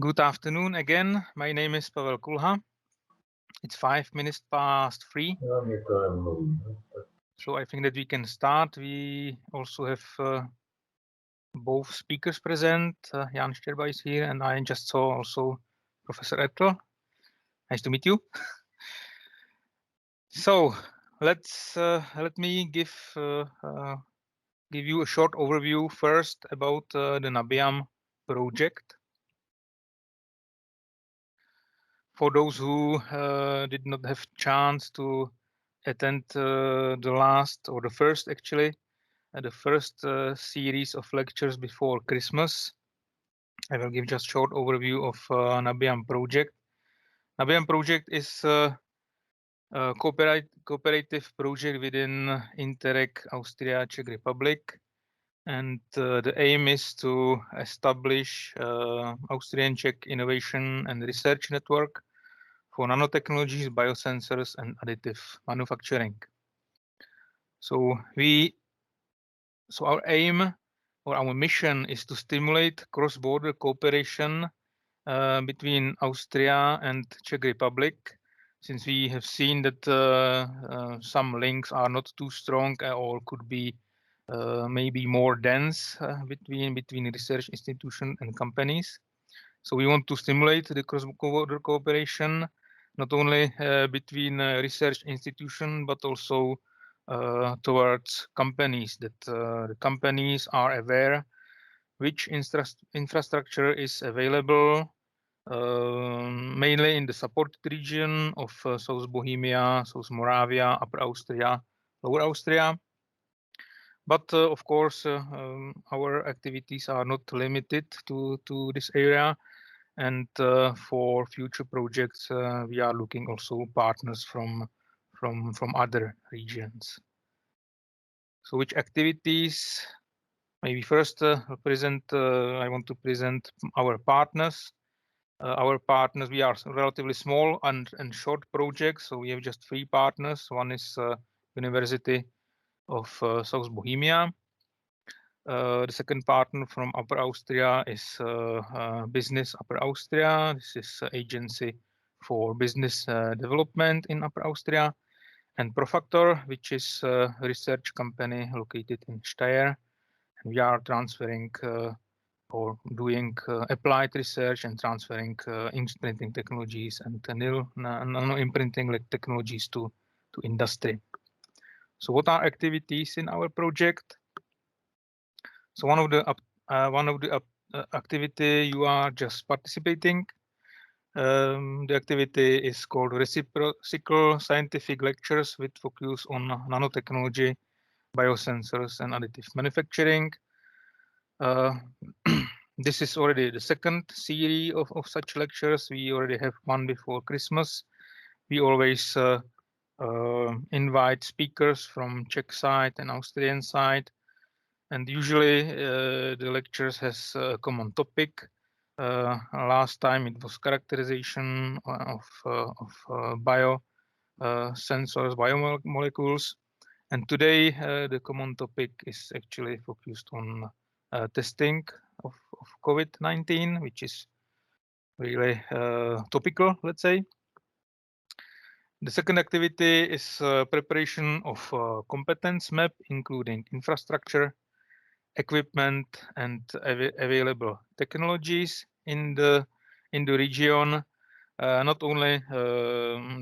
Good afternoon again. My name is Pavel Kulha. It's 5 minutes past 3. So I think that we can start. We also have both speakers present. Jan Sterba is here, and I just saw also Professor Ettel. Nice to meet you. So let me give you a short overview first about the NABIAM project. For those who did not have chance to attend the last or the first actually the first series of lectures before Christmas, I will give just short overview of NABIAM project. NABIAM project is a cooperative project within Interreg Austria Czech Republic, and the aim is to establish Austrian Czech innovation and research network for nanotechnologies, biosensors, and additive manufacturing. So our aim or our mission is to stimulate cross-border cooperation between Austria and Czech Republic, since we have seen that some links are not too strong or could be maybe more dense between research institutions and companies. So we want to stimulate the cross-border cooperation, not only between research institutions, but also towards companies, that the companies are aware which infrastructure is available, mainly in the supported region of South Bohemia, South Moravia, Upper Austria, Lower Austria. But of course, our activities are not limited to this area. And for future projects, we are looking also partners from other regions. So which activities? Maybe first I want to present our partners. Our partners, we are relatively small and short projects, so we have just 3 partners. One is University of South Bohemia. The second partner from Upper Austria is Business Upper Austria. This is agency for business development in Upper Austria. And Profactor, which is a research company located in Steyr. And we are transferring or doing applied research and transferring ink printing technologies and nano imprinting technologies to industry. So what are activities in our project? So one of the activity you are just participating. The activity is called Reciprocal Scientific Lectures with focus on nanotechnology, biosensors, and additive manufacturing. This is already the second series of such lectures. We already have one before Christmas. We always invite speakers from Czech side and Austrian side. And usually the lectures has a common topic. Last time it was characterization of biosensors, biomolecules. And today the common topic is actually focused on testing of COVID-19, which is really topical, let's say. The second activity is preparation of competence map, including infrastructure, equipment, and available technologies in the region. Not only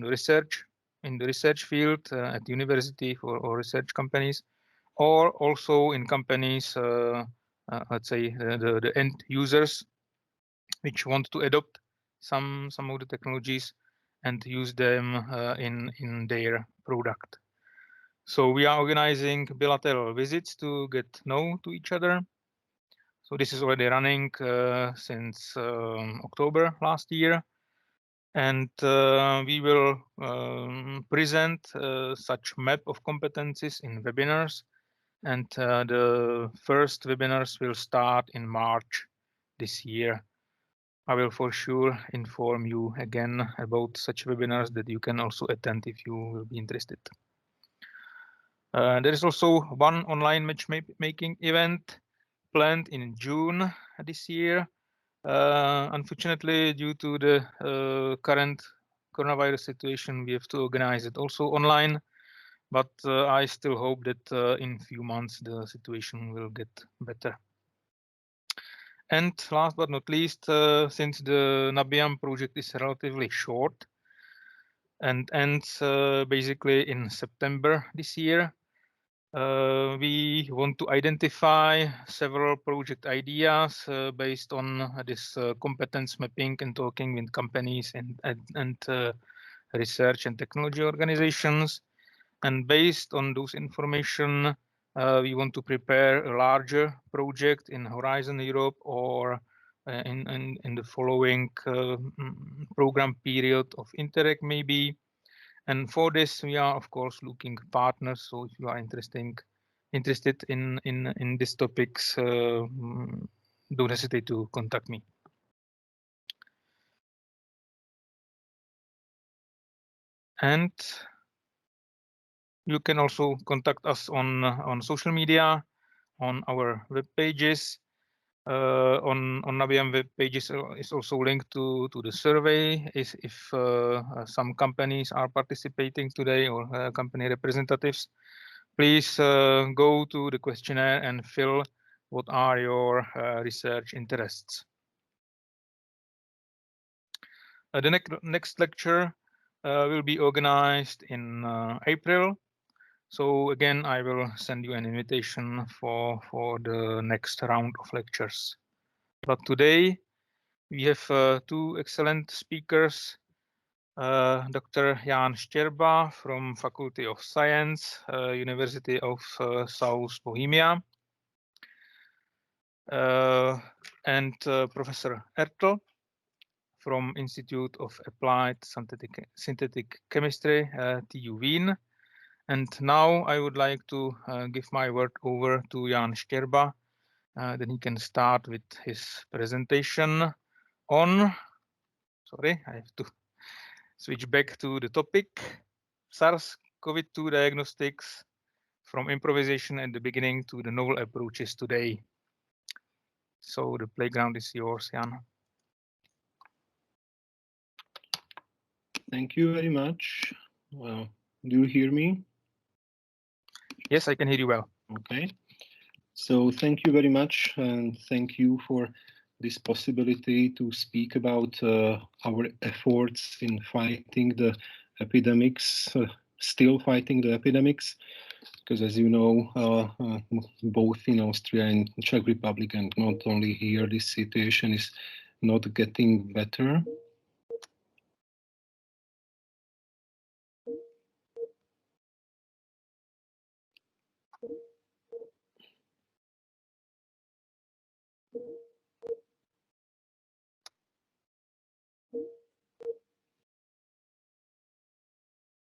research in the research field at university or research companies, or also in companies, let's say the end users, which want to adopt some of the technologies and use them in their product. So we are organizing bilateral visits to get know to each other. So this is already running since October last year. And we will present such map of competencies in webinars. And the first webinars will start in March this year. I will for sure inform you again about such webinars that you can also attend if you will be interested. There is also one online matchmaking event planned in June this year. Unfortunately, due to the current coronavirus situation, we have to organize it also online. But I still hope that in few months the situation will get better. And last but not least, since the NABIAM project is relatively short and ends basically in September this year, we want to identify several project ideas based on this competence mapping and talking with companies and research and technology organizations. And based on those information, we want to prepare a larger project in Horizon Europe or in the following program period of Interreg maybe. And for this, we are of course looking partners. So if you are interested in these topics, don't hesitate to contact me. And you can also contact us on social media, on our web pages. On NABIAM web pages is also linked to the survey. If some companies are participating today or company representatives, please go to the questionnaire and fill what are your research interests. The next lecture will be organized in April. So again, I will send you an invitation for the next round of lectures. But today we have two excellent speakers. Dr. Jan Štěrba from Faculty of Science, University of South Bohemia, and Professor Ertl from Institute of Applied Synthetic Chemistry, TU Wien. And now I would like to give my word over to Jan Štěrba. Then he can start with his presentation on, sorry, I have to switch back to the topic, SARS-CoV-2 diagnostics from improvisation at the beginning to the novel approaches today. So the playground is yours, Jan. Thank you very much. Do you hear me? Yes, I can hear you well. Okay. So thank you very much, and thank you for this possibility to speak about our efforts in fighting the epidemics, still fighting the epidemics, because as you know, both in Austria and Czech Republic, and not only here, this situation is not getting better.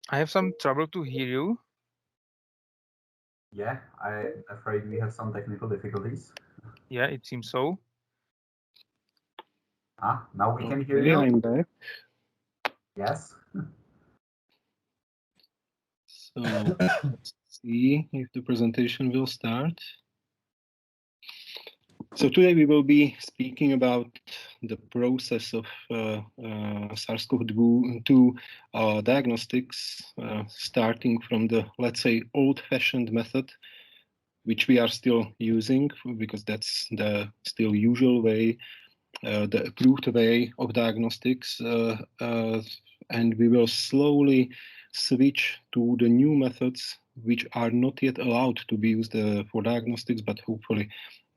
I have some trouble to hear you. Yeah, I'm afraid we have some technical difficulties. Yeah, it seems so. Now we can hear you. I'm back. Yes. So let's see if the presentation will start. So today we will be speaking about the process of SARS-CoV-2 diagnostics, starting from the, let's say, old-fashioned method, which we are still using because that's the still usual way, the approved way of diagnostics, and we will slowly switch to the new methods which are not yet allowed to be used for diagnostics, but hopefully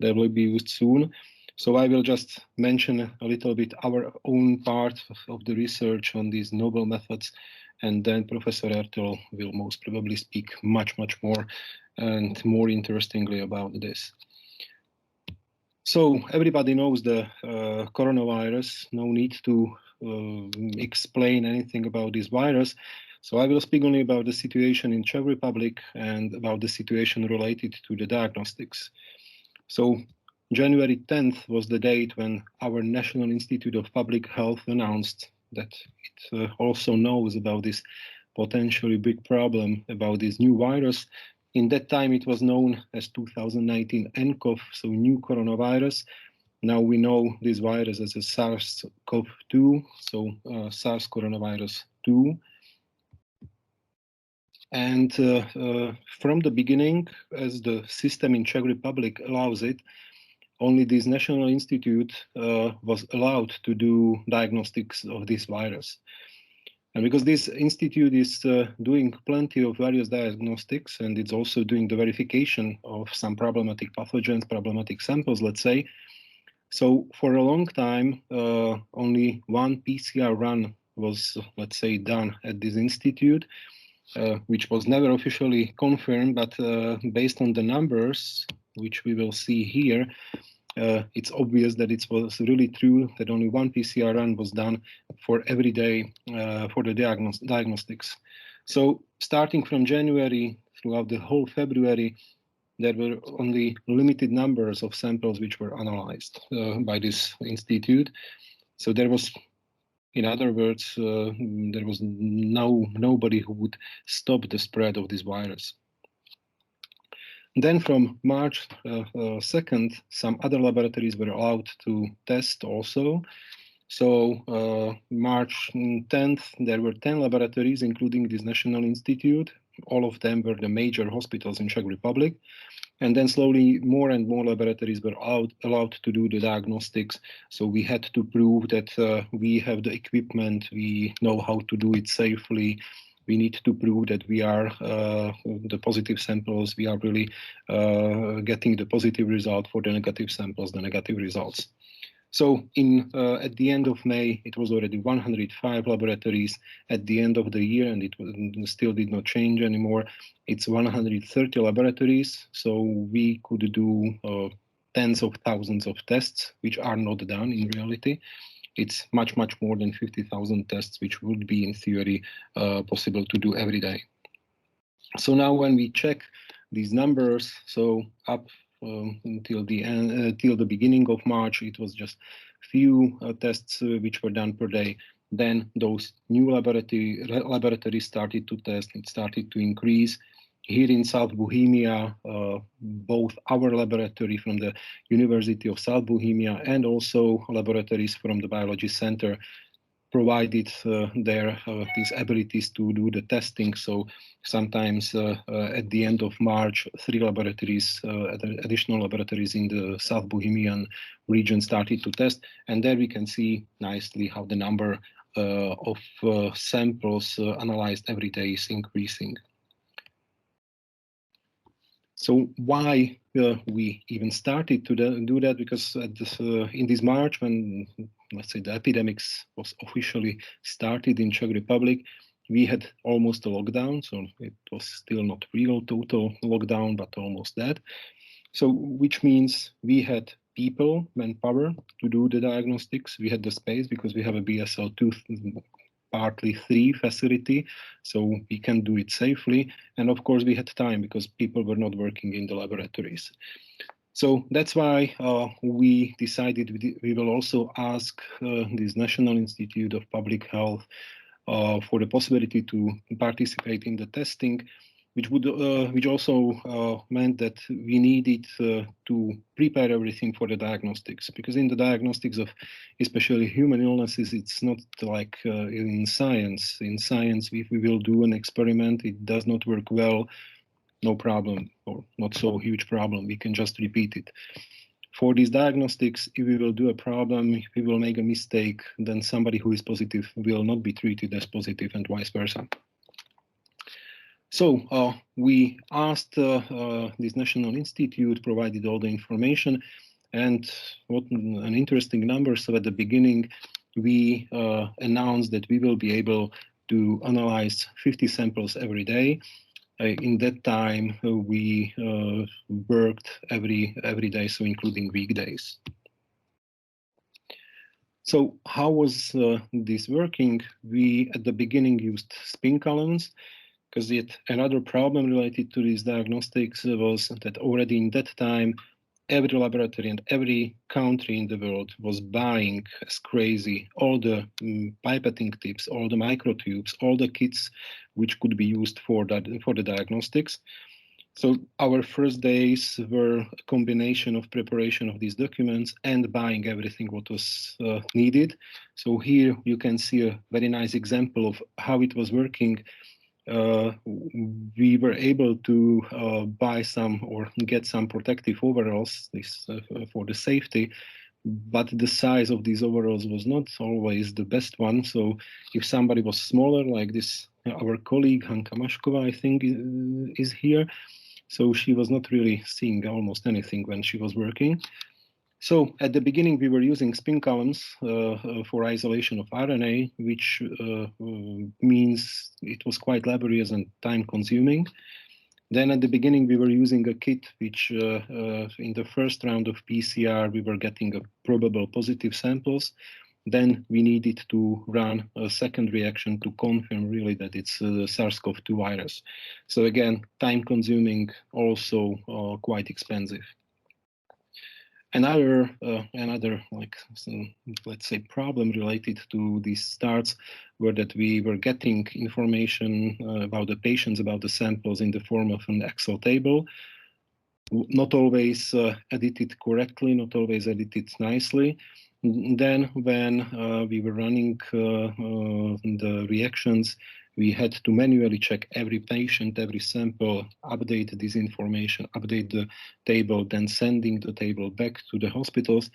they will be used soon. So I will just mention a little bit our own part of the research on these novel methods, and then Professor Ertl will most probably speak much more and more interestingly about this. So everybody knows the coronavirus, no need to explain anything about this virus. So I will speak only about the situation in Czech Republic and about the situation related to the diagnostics. So January 10th was the date when our National Institute of Public Health announced that it also knows about this potentially big problem about this new virus. In that time, it was known as 2019 nCoV, so new coronavirus. Now we know this virus as a SARS-CoV-2, so SARS coronavirus 2. And from the beginning, as the system in Czech Republic allows it, only this National Institute was allowed to do diagnostics of this virus. And because this institute is doing plenty of various diagnostics, and it's also doing the verification of some problematic pathogens, problematic samples, let's say. So for a long time, only one PCR run was, let's say, done at this institute, which was never officially confirmed, but based on the numbers, which we will see here, it's obvious that it was really true that only one PCR run was done for every day for the diagnostics. So starting from January throughout the whole February, there were only limited numbers of samples which were analyzed by this institute. So there was, in other words, there was nobody who would stop the spread of this virus. Then from March 2nd, some other laboratories were allowed to test also. So March 10th, there were 10 laboratories, including this National Institute. All of them were the major hospitals in Czech Republic. And then slowly more and more laboratories were allowed to do the diagnostics. So we had to prove that we have the equipment, we know how to do it safely. We need to prove that we are the positive samples, we are really getting the positive result for the negative samples, the negative results. So at the end of May, it was already 105 laboratories. At the end of the year, and it still did not change anymore, it's 130 laboratories. So we could do tens of thousands of tests, which are not done in reality. It's much, much more than 50,000 tests, which would be in theory possible to do every day. So now when we check these numbers, so up until the end, till the beginning of March, it was just few tests which were done per day. Then those new laboratories started to test. It started to increase. Here in South Bohemia, both our laboratory from the University of South Bohemia and also laboratories from the Biology Center provided these abilities to do the testing. So sometimes at the end of March, 3 laboratories, additional laboratories in the South Bohemian region started to test. And there we can see nicely how the number of samples analyzed every day is increasing. So why we even started to do that? Because in this March, when, let's say, the epidemics was officially started in Czech Republic, we had almost a lockdown. So it was still not real total lockdown, but almost that. So which means we had people, manpower to do the diagnostics. We had the space because we have a BSL-2 partly 3 facility, so we can do it safely. And of course we had time because people were not working in the laboratories. So that's why we decided we will also ask this National Institute of Public Health for the possibility to participate in the testing, which also meant that we needed to prepare everything for the diagnostics, because in the diagnostics of especially human illnesses, it's not like in science. In science, if we will do an experiment, it does not work well, no problem, or not so huge problem, we can just repeat it. For these diagnostics, if we will do a problem, if we will make a mistake, then somebody who is positive will not be treated as positive and vice versa. So we asked this National Institute, provided all the information, and what an interesting number. So at the beginning, we announced that we will be able to analyze 50 samples every day. In that time, we worked every day, so including weekdays. So how was this working? We, at the beginning, used spin columns, because yet another problem related to these diagnostics was that already in that time, every laboratory and every country in the world was buying as crazy all the pipetting tips, all the microtubes, all the kits which could be used for the diagnostics. So our first days were a combination of preparation of these documents and buying everything what was needed. So here you can see a very nice example of how it was working. We were able to buy some or get some protective overalls for the safety, but the size of these overalls was not always the best one. So if somebody was smaller, like this, our colleague Hanka Mashkova, I think, is here. So she was not really seeing almost anything when she was working. So at the beginning, we were using spin columns for isolation of RNA, which means it was quite laborious and time consuming. Then at the beginning, we were using a kit, which in the first round of PCR, we were getting a probable positive samples. Then we needed to run a second reaction to confirm really that it's the SARS-CoV-2 virus. So again, time consuming, also quite expensive. Another like, let's say, problem related to these starts were that we were getting information about the patients, about the samples in the form of an Excel table, not always edited correctly, not always edited nicely. Then when we were running the reactions, we had to manually check every patient, every sample, update this information, update the table, then sending the table back to the hospitals,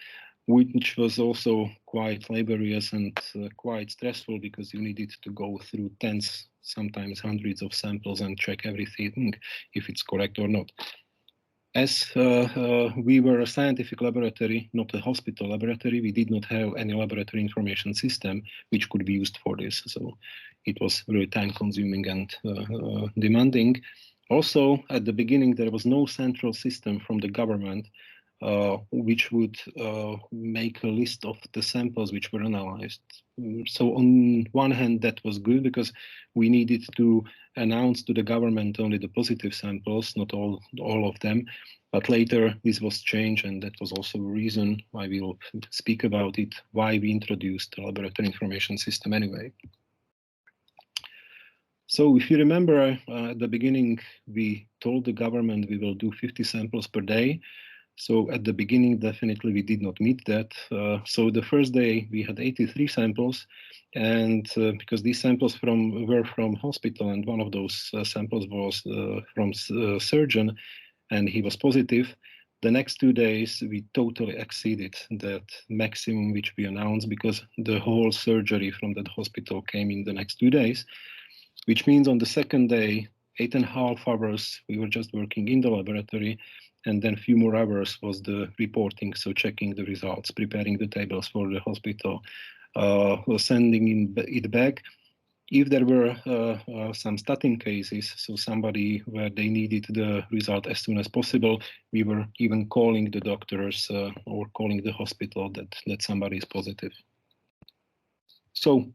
which was also quite laborious and quite stressful because you needed to go through tens, sometimes hundreds of samples and check everything if it's correct or not. As we were a scientific laboratory, not a hospital laboratory, we did not have any laboratory information system which could be used for this. So it was really time consuming and demanding. Also, at the beginning, there was no central system from the government which would make a list of the samples which were analyzed. So on one hand, that was good because we needed to announce to the government only the positive samples, not all of them. But later this was changed, and that was also a reason why we will speak about it, why we introduced the laboratory information system anyway. So if you remember, at the beginning, we told the government we will do 50 samples per day. So at the beginning, definitely we did not meet that. So the first day we had 83 samples, and because these samples were from hospital, and one of those samples was from a surgeon, and he was positive. The next 2 days we totally exceeded that maximum which we announced because the whole surgery from that hospital came in the next 2 days, which means on the second day, 8.5 hours we were just working in the laboratory. And then a few more hours was the reporting, so checking the results, preparing the tables for the hospital, sending it back. If there were some starting cases, so somebody where they needed the result as soon as possible, we were even calling the doctors or calling the hospital that somebody is positive. So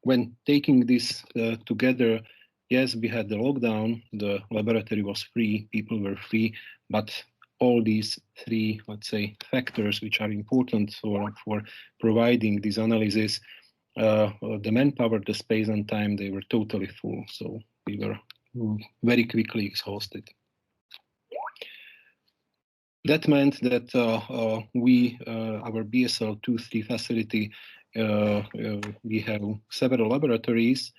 when taking this together, yes, we had the lockdown, the laboratory was free, people were free, but all these three, let's say, factors which are important for providing this analysis, the manpower, the space and time, they were totally full. So we were very quickly exhausted. That meant that our BSL-2-3 facility, we have several laboratories.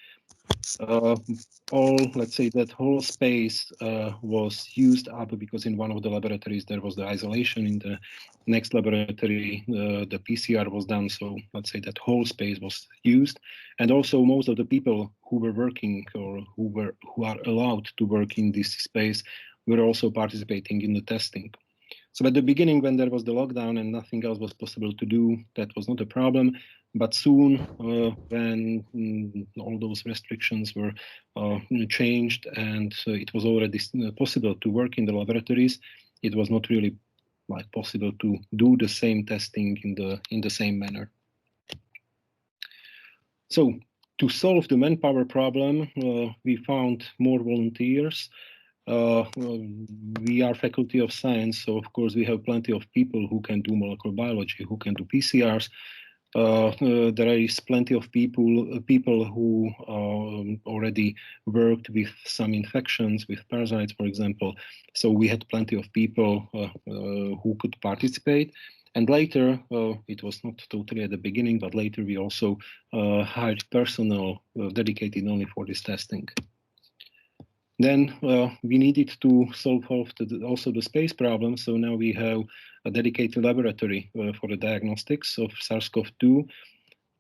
Let's say that whole space was used up because in one of the laboratories there was the isolation. In the next laboratory, the PCR was done. So let's say that whole space was used, and also most of the people who were working or who are allowed to work in this space were also participating in the testing. So at the beginning, when there was the lockdown and nothing else was possible to do, that was not a problem. But soon, when all those restrictions were changed and it was already possible to work in the laboratories, it was not really possible to do the same testing in the same manner. So to solve the manpower problem, we found more volunteers. We are faculty of science, so of course we have plenty of people who can do molecular biology, who can do PCRs. There is plenty of people who already worked with some infections, with parasites, for example. So we had plenty of people who could participate. And later, it was not totally at the beginning, but later we also hired personnel dedicated only for this testing. Then we needed to solve also the space problem. So now we have a dedicated laboratory for the diagnostics of SARS-CoV-2.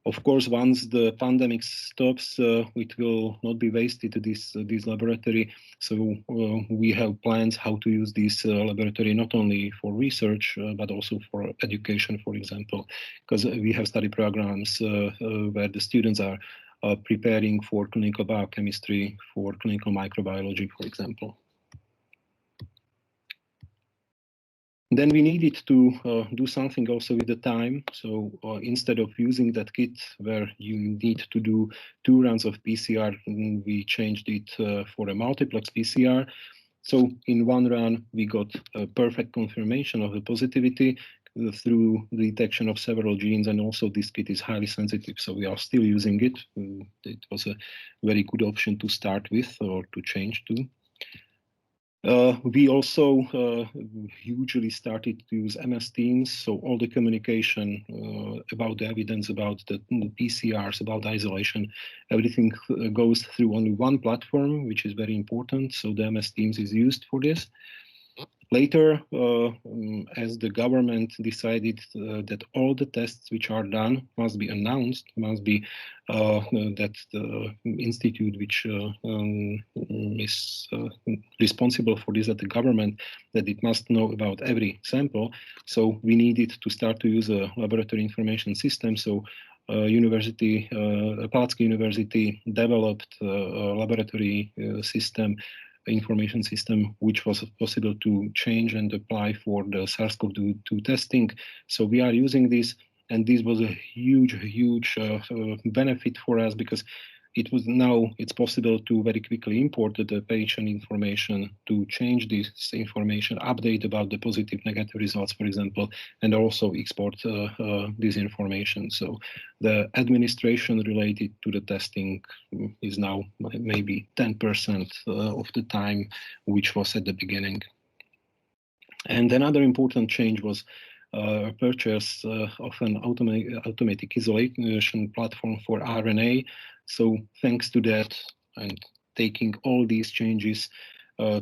Of course, once the pandemic stops, it will not be wasted, this laboratory. So we have plans how to use this laboratory not only for research, but also for education, for example, because we have study programs where the students are preparing for clinical biochemistry, for clinical microbiology, for example. Then we needed to do something also with the time. So instead of using that kit where you need to do 2 runs of PCR, we changed it for a multiplex PCR. So in 1 run, we got a perfect confirmation of the positivity through the detection of several genes, and also this kit is highly sensitive, so we are still using it. It was a very good option to start with or to change to. We also hugely started to use MS Teams, so all the communication about the evidence, about the PCRs, about isolation, everything goes through only one platform, which is very important. So the MS Teams is used for this. Later, as the government decided that all the tests which are done must be announced, must be that the institute which is responsible for this at the government, that it must know about every sample. So we needed to start to use a laboratory information system. So Palacký University developed a laboratory system, information system, which was possible to change and apply for the SARS-CoV-2 testing. So we are using this, and this was a huge benefit for us, because it's possible to very quickly import the patient information, to change this information, update about the positive, negative results, for example, and also export this information. So the administration related to the testing is now maybe 10% of the time, which was at the beginning. And another important change was purchase of an automatic isolation platform for RNA. So thanks to that, and taking all these changes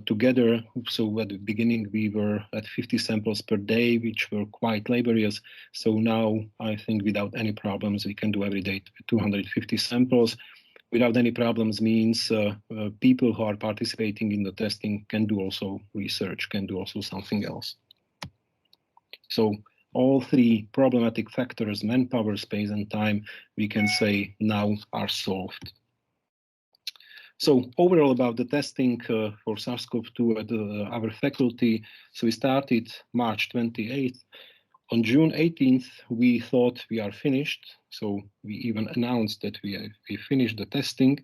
together, so at the beginning we were at 50 samples per day, which were quite laborious. So now I think without any problems we can do every day 250 samples. Without any problems means people who are participating in the testing can do also research, can do also something else. So all 3 problematic factors, manpower, space, and time, we can say now are solved. So overall about the testing for SARS-CoV-2 at our faculty, so we started March 28th. On June 18th, we thought we are finished. So we even announced that we finished the testing,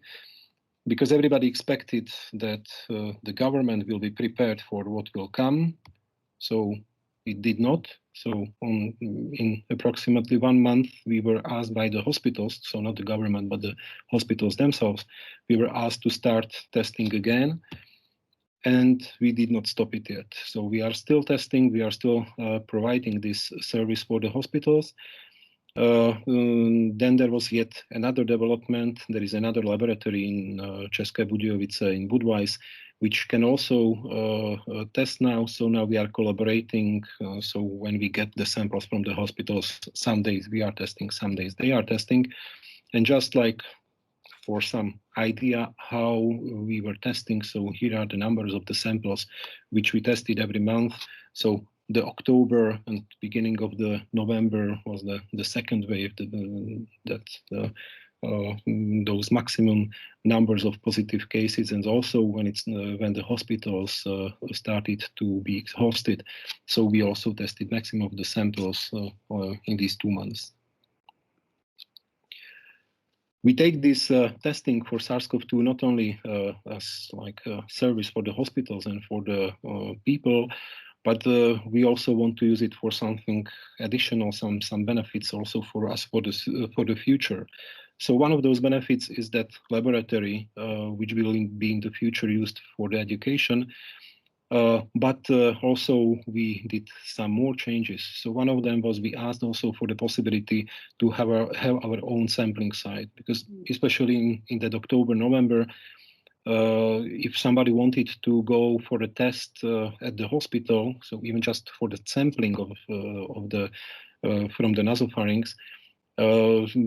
because everybody expected that the government will be prepared for what will come. So it did not. So in approximately 1 month, we were asked by the hospitals, so not the government, but the hospitals themselves, we were asked to start testing again. And we did not stop it yet. So we are still testing, we are still providing this service for the hospitals. Then there was yet another development. There is another laboratory in České Budějovice, in Budweis, which can also test now. So now we are collaborating. So when we get the samples from the hospitals, some days we are testing, some days they are testing. And just like for some idea how we were testing, so here are the numbers of the samples which we tested every month. So the October and beginning of the November was the second wave, those maximum numbers of positive cases, and also when the hospitals started to be exhausted. So we also tested maximum of the samples in these 2 months. We take this testing for SARS-CoV-2 not only as like a service for the hospitals and for the people, but we also want to use it for something additional, some benefits also for us for the future. So one of those benefits is that laboratory, which will be in the future used for the education. But also we did some more changes. So one of them was we asked also for the possibility to have our own sampling site, because especially in that October, November, if somebody wanted to go for a test at the hospital, so even just for the sampling of the from the nasopharynx,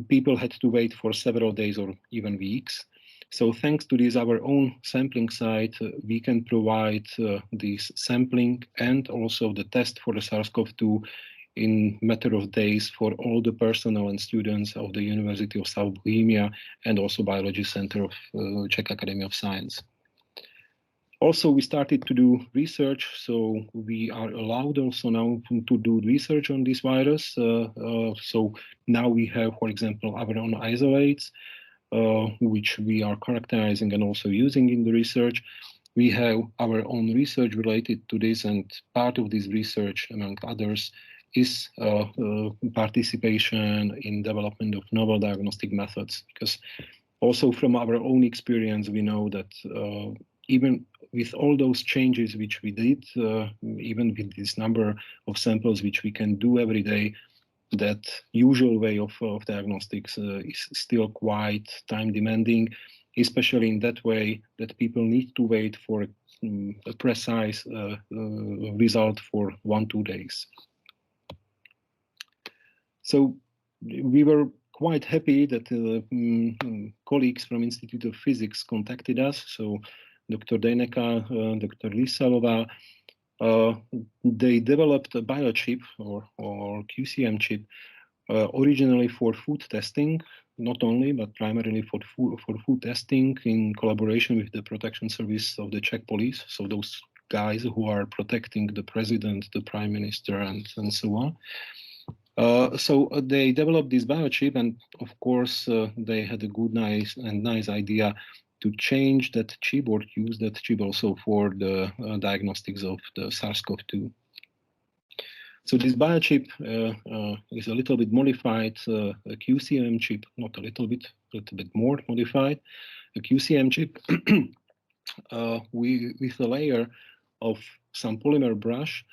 people had to wait for several days or even weeks. So thanks to this our own sampling site, we can provide this sampling and also the test for the SARS-CoV-2 in matter of days for all the personnel and students of the University of South Bohemia and also Biology Center of Czech Academy of Science. Also, we started to do research, so we are allowed also now to do research on this virus. So now we have, for example, our own isolates, which we are characterizing and also using in the research. We have our own research related to this, and part of this research, among others, is participation in development of novel diagnostic methods. Because also from our own experience, we know that even with all those changes which we did, even with this number of samples which we can do every day, that usual way of diagnostics is still quite time demanding, especially in that way that people need to wait for a precise result for 1-2 days. So we were quite happy that colleagues from Institute of Physics contacted us. So Dr. Dejneka, Dr. Lisalova, they developed a biochip or QCM chip originally for food testing, not only, but primarily for food testing in collaboration with the protection service of the Czech police. So those guys who are protecting the president, the prime minister, and so on. So they developed this biochip, and of course they had a good, nice idea to change that chip or use that chip also for the diagnostics of the SARS-CoV-2. So this biochip is a little bit modified, a QCM chip, not a little bit more modified, a QCM chip with a layer of some polymer brush,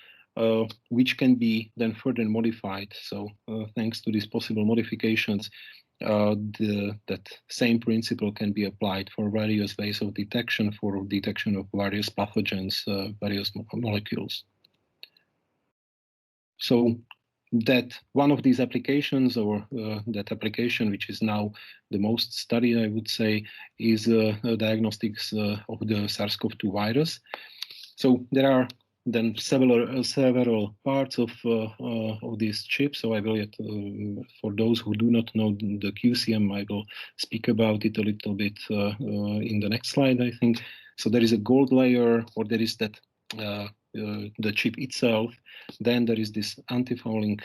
which can be then further modified. So thanks to these possible modifications, that same principle can be applied for various ways of detection, for detection of various pathogens, various molecules. So that one of these applications, or that application which is now the most studied, I would say, is diagnostics of the SARS-CoV-2 virus. So there are then several parts of this chip. So I will, for those who do not know the QCM, I will speak about it a little bit in the next slide, I think. So there is a gold layer, or there is that the chip itself. Then there is this antifouling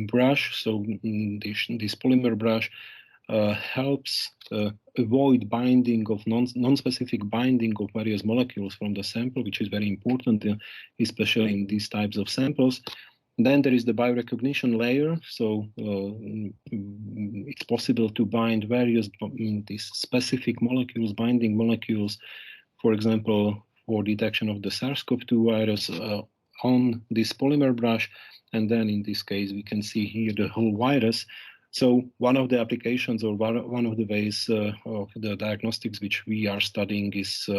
brush. So this polymer brush helps avoid binding of non-specific binding of various molecules from the sample, which is very important, especially in these types of samples. Then there is the biorecognition layer. So it's possible to bind various these specific molecules, binding molecules, for example, for detection of the SARS-CoV-2 virus on this polymer brush. And then in this case, we can see here the whole virus. So one of the applications, or one of the ways of the diagnostics which we are studying is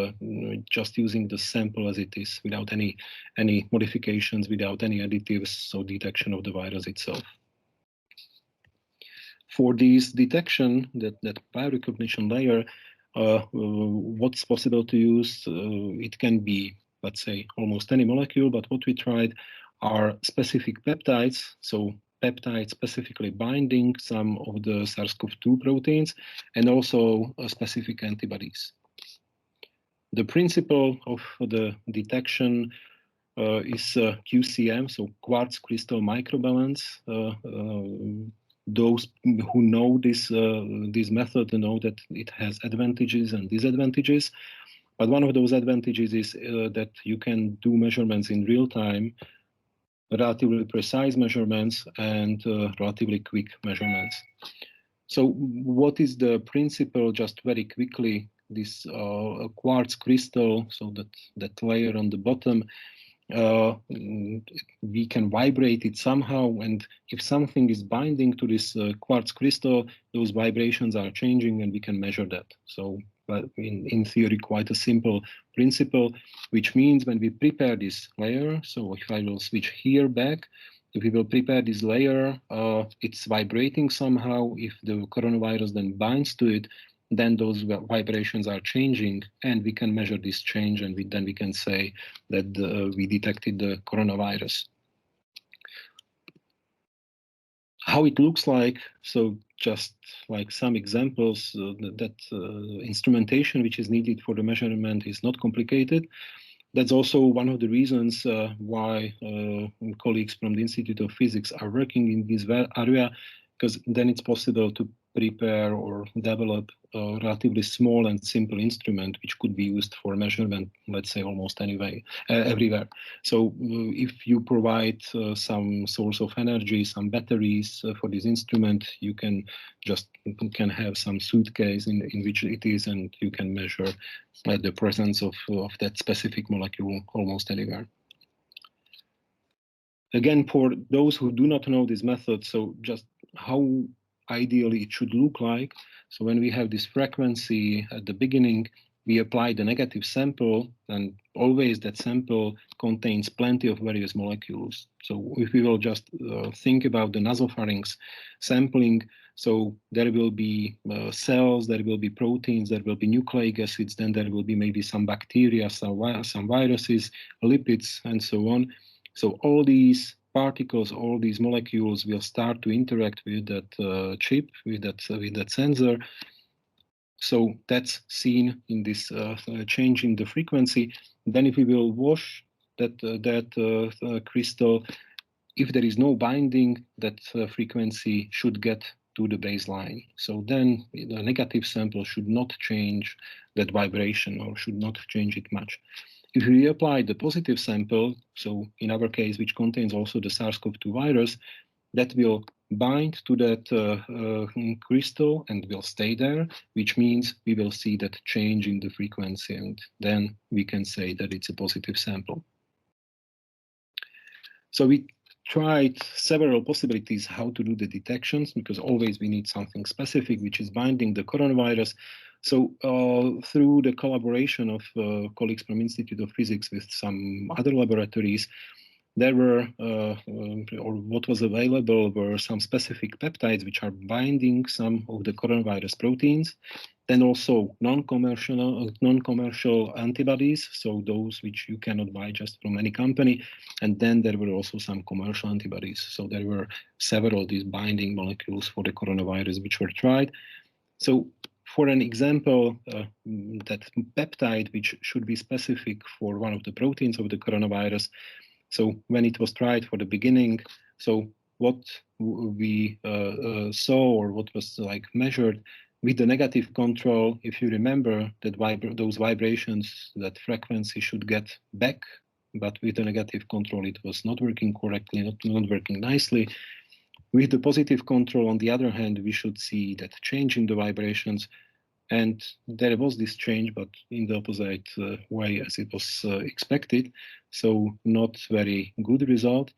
just using the sample as it is, without any modifications, without any additives, so detection of the virus itself. For this detection, that biorecognition layer, what's possible to use, it can be, let's say, almost any molecule, but what we tried are specific peptides, so peptides specifically binding some of the SARS-CoV-2 proteins, and also specific antibodies. The principle of the detection is QCM, so Quartz crystal microbalance. Those who know this method know that it has advantages and disadvantages. But one of those advantages is that you can do measurements in real time, relatively precise measurements, and relatively quick measurements. So what is the principle? Just very quickly, this quartz crystal, so that layer on the bottom, we can vibrate it somehow, and if something is binding to this quartz crystal, those vibrations are changing, and we can measure that. So in theory, quite a simple principle, which means when we prepare this layer, so if I will switch here back, if we will prepare this layer, it's vibrating somehow. If the coronavirus then binds to it, then those vibrations are changing, and we can measure this change, and then we can say that we detected the coronavirus. How it looks like, so just like some examples, that instrumentation which is needed for the measurement is not complicated. That's also one of the reasons why colleagues from the Institute of Physics are working in this area, because then it's possible to prepare or develop a relatively small and simple instrument which could be used for measurement, let's say, almost everywhere. So if you provide some source of energy, some batteries for this instrument, you can have some suitcase in which it is, and you can measure the presence of that specific molecule almost anywhere. Again, for those who do not know this method, so just how ideally it should look like. So when we have this frequency at the beginning, we apply the negative sample, and always that sample contains plenty of various molecules. So if we will just think about the nasopharynx sampling, so there will be cells, there will be proteins, there will be nucleic acids, then there will be maybe some bacteria, some viruses, lipids, and so on. So all these particles, all these molecules will start to interact with that chip, with that sensor. So that's seen in this change in the frequency. Then if we will wash that crystal, if there is no binding, that frequency should get to the baseline. So then the negative sample should not change that vibration, or should not change it much. If we apply the positive sample, so in our case, which contains also the SARS-CoV-2 virus, that will bind to that crystal and will stay there, which means we will see that change in the frequency, and then we can say that it's a positive sample. So we tried several possibilities how to do the detections, because always we need something specific which is binding the coronavirus. So through the collaboration of colleagues from Institute of Physics with some other laboratories, there were, or what was available were some specific peptides which are binding some of the coronavirus proteins, then also non-commercial antibodies, so those which you cannot buy just from any company, and then there were also some commercial antibodies. So there were several of these binding molecules for the coronavirus which were tried. So for an example, that peptide which should be specific for one of the proteins of the coronavirus, so when it was tried for the beginning, so what we saw, or what was like measured with the negative control, if you remember that those vibrations, that frequency should get back, but with the negative control it was not working correctly, not working nicely. With the positive control, on the other hand, we should see that change in the vibrations, and there was this change, but in the opposite way as it was expected, so not very good result.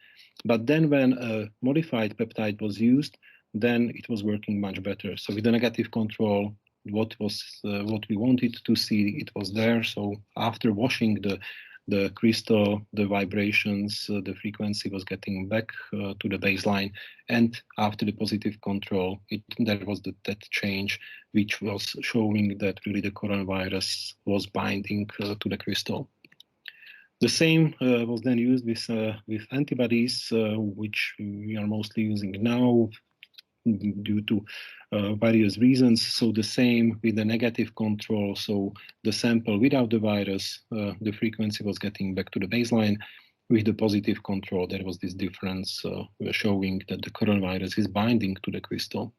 But then when a modified peptide was used, then it was working much better. So with the negative control, what we wanted to see, it was there. So after washing the crystal, the vibrations, the frequency was getting back to the baseline, and after the positive control, there was that change, which was showing that really the coronavirus was binding to the crystal. The same was then used with antibodies, which we are mostly using now due to various reasons. So the same with the negative control. So the sample without the virus, the frequency was getting back to the baseline. With the positive control, there was this difference showing that the coronavirus is binding to the crystal.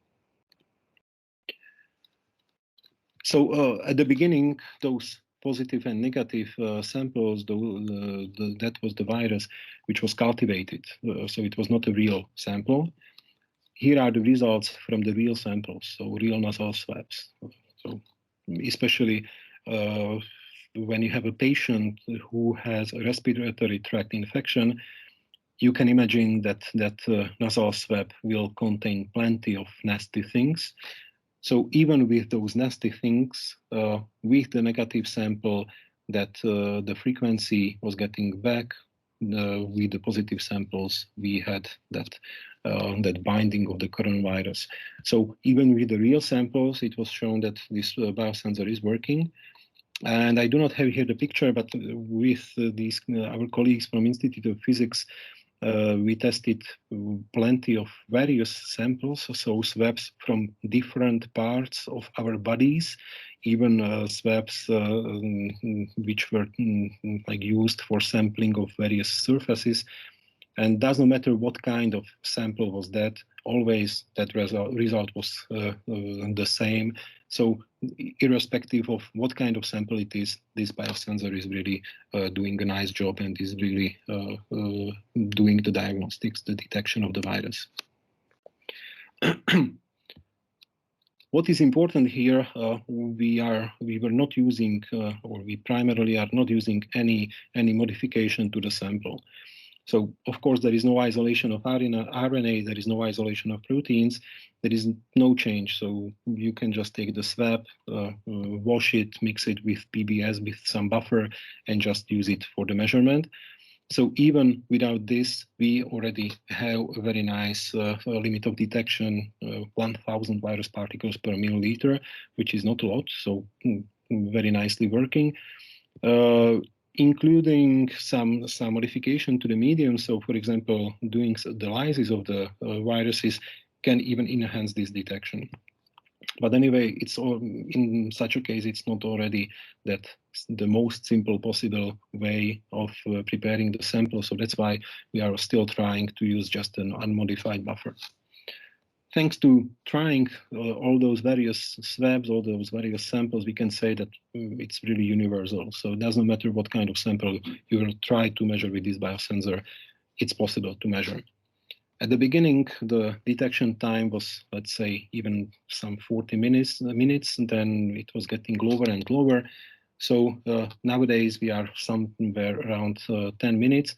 So at the beginning, those positive and negative samples, that was the virus which was cultivated. So it was not a real sample. Here are the results from the real samples, so real nasal swabs. So especially when you have a patient who has a respiratory tract infection, you can imagine that nasal swab will contain plenty of nasty things. So even with those nasty things, with the negative sample, that the frequency was getting back. With the positive samples, we had that binding of the coronavirus. So even with the real samples, it was shown that this biosensor is working. And I do not have here the picture, but with these our colleagues from Institute of Physics, we tested plenty of various samples, so swabs from different parts of our bodies, even swabs which were like used for sampling of various surfaces. And doesn't matter what kind of sample was that, always that result was the same. So irrespective of what kind of sample it is, this biosensor is really doing a nice job and is really doing the diagnostics, the detection of the virus. What is important here, we were not using, or we primarily are not using any modification to the sample. So, of course, there is no isolation of RNA, there is no isolation of proteins, there is no change. So you can just take the swab, wash it, mix it with PBS with some buffer, and just use it for the measurement. So even without this, we already have a very nice limit of detection, 1,000 virus particles per milliliter, which is not a lot, so very nicely working. Including some modification to the medium. So, for example, doing the lysis of the viruses can even enhance this detection. But anyway, it's all, in such a case, it's not already that the most simple possible way of preparing the sample. So that's why we are still trying to use just an unmodified buffer. Thanks to trying all those various swabs, all those various samples, we can say that it's really universal. So it doesn't matter what kind of sample you will try to measure with this biosensor, it's possible to measure. At the beginning, the detection time was, let's say, even some 40 minutes, and then it was getting lower and lower. So nowadays we are somewhere around 10 minutes.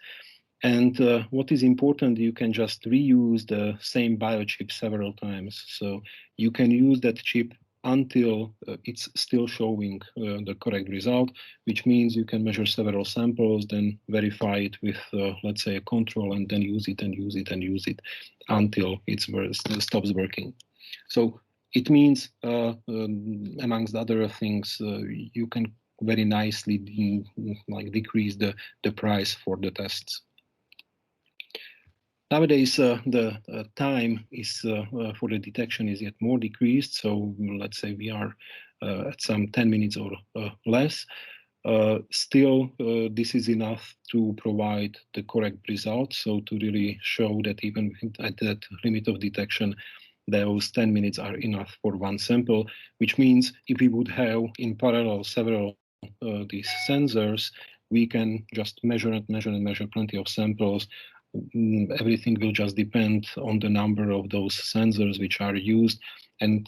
And what is important, you can just reuse the same biochip several times. So you can use that chip until it's still showing the correct result, which means you can measure several samples, then verify it with, let's say, a control, and then use it and use it and use it until it stops working. So it means, amongst other things, you can very nicely decrease the price for the tests. Nowadays, the time is for the detection is yet more decreased. So let's say we are at some 10 minutes or less. Still, this is enough to provide the correct result. So to really show that even at that limit of detection, those 10 minutes are enough for one sample, which means if we would have in parallel several these sensors, we can just measure and measure and measure plenty of samples. Everything will just depend on the number of those sensors which are used, and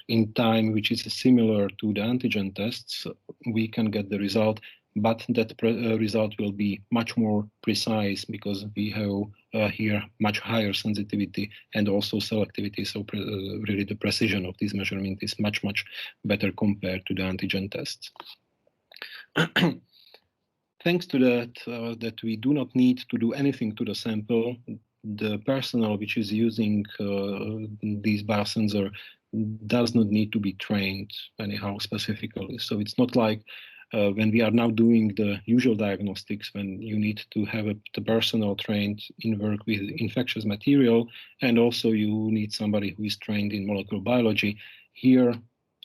in time, which is similar to the antigen tests, we can get the result, but that result will be much more precise because we have here much higher sensitivity and also selectivity. So really the precision of this measurement is much, much better compared to the antigen tests. Thanks to that, that we do not need to do anything to the sample, the personnel which is using these biosensor does not need to be trained anyhow specifically. So it's not like when we are now doing the usual diagnostics, when you need to have the personnel trained in work with infectious material, and also you need somebody who is trained in molecular biology. Here,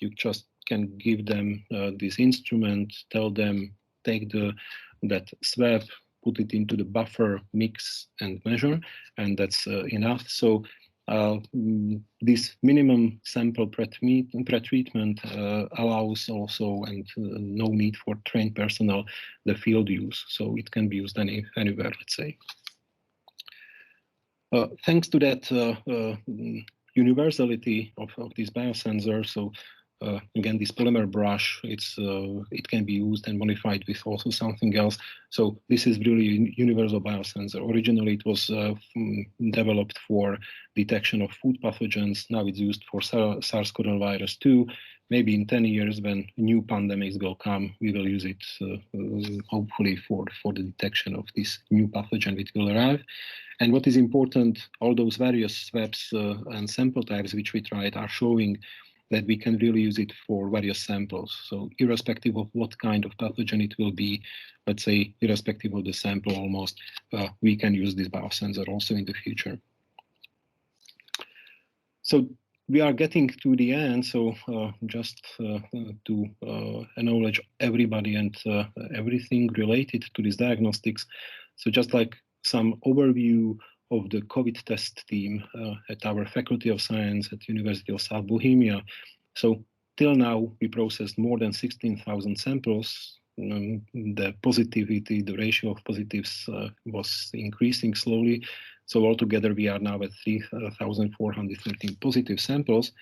you just can give them this instrument, tell them, take that swab, put it into the buffer, mix and measure, and that's enough. So This minimum sample pretreatment allows also, and no need for trained personnel, the field use. So it can be used anywhere, let's say. Thanks to that universality of this biosensor, so again, this polymer brush, it can be used and modified with also something else. So this is really a universal biosensor. Originally, it was developed for detection of food pathogens. Now it's used for SARS coronavirus 2. Maybe in 10 years, when new pandemics will come, we will use it hopefully for the detection of this new pathogen which will arrive. And what is important, all those various swabs and sample types which we tried are showing that we can really use it for various samples. So irrespective of what kind of pathogen it will be, let's say irrespective of the sample almost, we can use this biosensor also in the future. So we are getting to the end, so just to acknowledge everybody and everything related to these diagnostics. So just like some overview of the COVID test team at our Faculty of Science at University of South Bohemia. So till now, we processed more than 16,000 samples. The positivity, the ratio of positives was increasing slowly. So altogether, we are now at 3,413 positive samples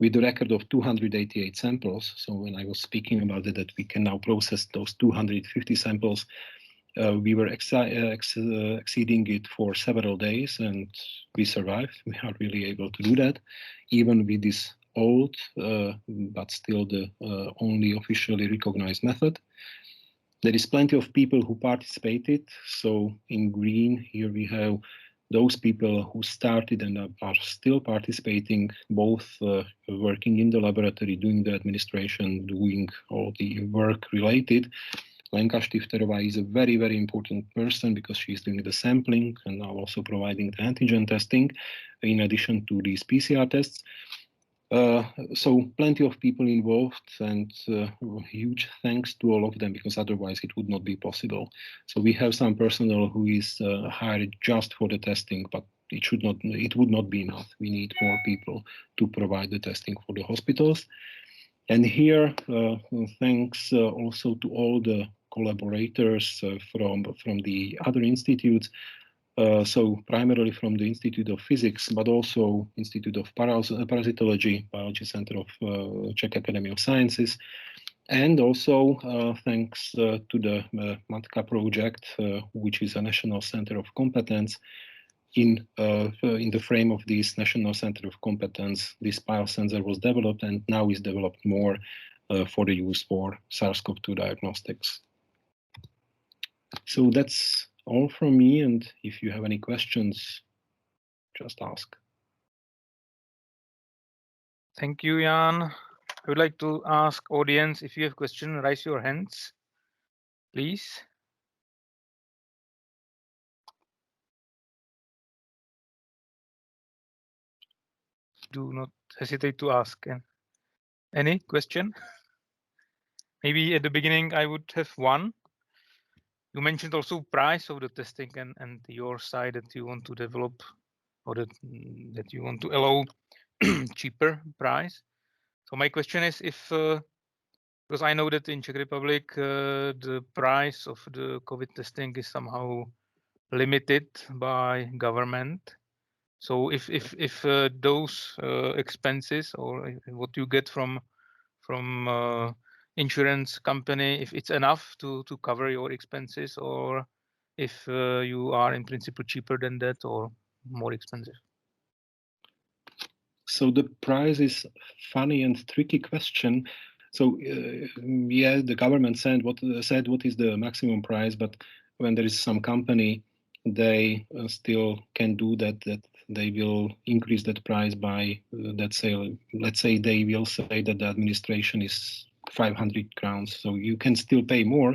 with a record of 288 samples. So when I was speaking about it, that we can now process those 250 samples, we were exceeding it for several days, and we survived. We are really able to do that, even with this old, but still the only officially recognized method. There is plenty of people who participated. So in green, here we have those people who started and are still participating, both working in the laboratory, doing the administration, doing all the work related. Lenka Stifterova is a very, very important person because she's doing the sampling and now also providing the antigen testing in addition to these PCR tests. So plenty of people involved, and huge thanks to all of them, because otherwise it would not be possible. So we have some personnel who is hired just for the testing, but it would not be enough. We need more people to provide the testing for the hospitals. And here, thanks also to all the collaborators from the other institutes. So primarily from the Institute of Physics, but also Institute of Parasitology, Biology Center of Czech Academy of Sciences. And also thanks to the MATKA project, which is a National Center of Competence. In the frame of this National Center of Competence, this biosensor was developed and now is developed more for the use for SARS-CoV-2 diagnostics. So that's all from me, and if you have any questions, just ask. Thank you, Jan. I would like to ask audience, if you have questions, raise your hands, please. Do not hesitate to ask. Any question? Maybe at the beginning I would have one. You mentioned also price of the testing and your side that you want to develop, or that you want to allow cheaper price. So my question is if, because I know that in Czech Republic, the price of the COVID testing is somehow limited by government. So if those expenses or what you get from insurance company, if it's enough to cover your expenses, or if you are in principle cheaper than that or more expensive. So the price is funny and tricky question. So yeah, the government said what is the maximum price, but when there is some company, they still can do that they will increase that price by let's say they will say that the administration is 500 crowns, so you can still pay more.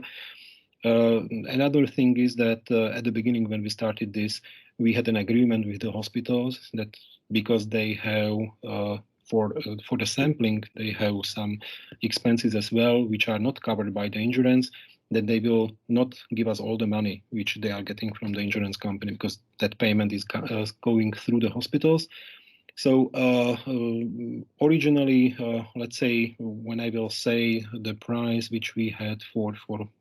Another thing is that at the beginning when we started this, we had an agreement with the hospitals that because they have for the sampling, they have some expenses as well, which are not covered by the insurance, that they will not give us all the money which they are getting from the insurance company, because that payment is going through the hospitals. So originally, let's say, when I will say the price which we had for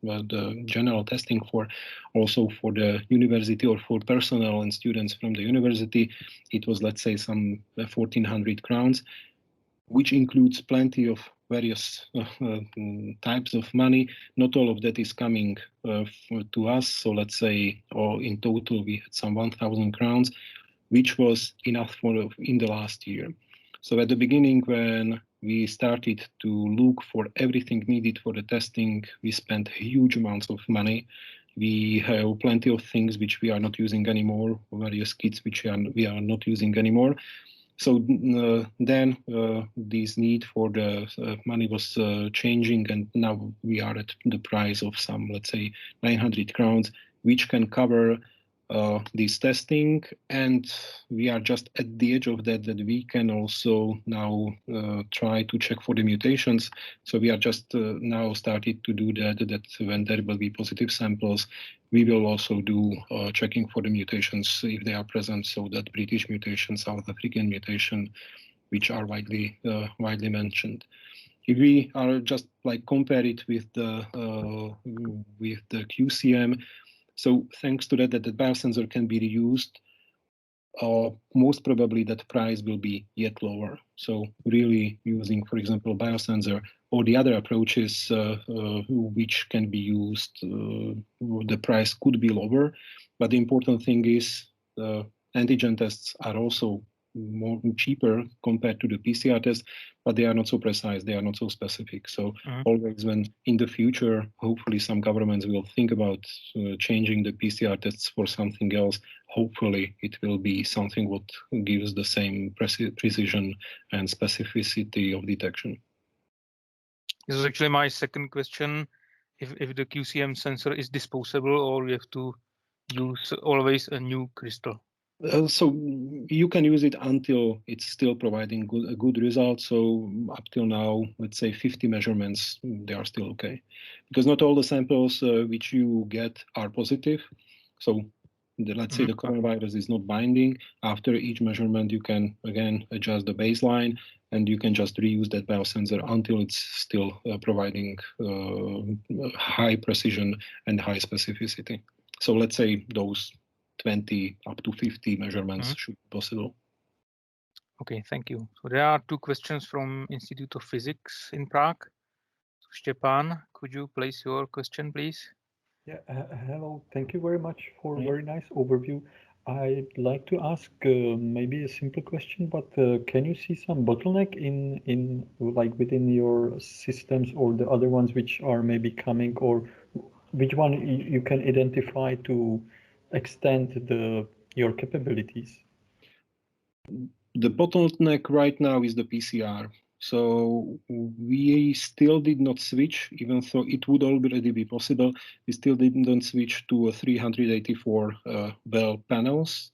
the general testing, for also for the university or for personnel and students from the university, it was, let's say, some 1,400 crowns, which includes plenty of various types of money. Not all of that is coming to us. So let's say, or in total, we had some 1,000 crowns, which was enough for in the last year. So at the beginning, when we started to look for everything needed for the testing, we spent huge amounts of money. We have plenty of things which we are not using anymore, various kits which we are not using anymore. So then this need for the money was changing, and now we are at the price of some, let's say, 900 crowns, which can cover this testing, and we are just at the edge of that we can also now try to check for the mutations. So we are just now started to do that when there will be positive samples, we will also do checking for the mutations if they are present, so that British mutation, South African mutation, which are widely mentioned. If we are just like compare it with the QCM, so thanks to that the biosensor can be reused, most probably that price will be yet lower. So really using, for example, biosensor or the other approaches which can be used, the price could be lower. But the important thing is antigen tests are also more cheaper compared to the PCR test, but they are not so precise, they are not so specific. So always when in the future, hopefully some governments will think about changing the PCR tests for something else, hopefully it will be something what gives the same precision and specificity of detection. This is actually my second question. If the QCM sensor is disposable, or we have to use always a new crystal? So you can use it until it's still providing a good result. So up till now, let's say 50 measurements, they are still okay. Because not all the samples which you get are positive. So let's say the coronavirus is not binding. After each measurement, you can again adjust the baseline, and you can just reuse that biosensor until it's still providing high precision and high specificity. So let's say those 20 up to 50 measurements should be possible. Okay, thank you. So there are two questions from Institute of Physics in Prague. So Stepan, could you place your question, please? Yeah, hello. Thank you very much for a very nice overview. I'd like to ask maybe a simple question, but can you see some bottleneck in like within your systems or the other ones which are maybe coming, or which one you can identify to extend your capabilities? The bottleneck right now is the PCR. So we still did not switch, even though it would already be possible. We still didn't switch to a 384 Bell panels.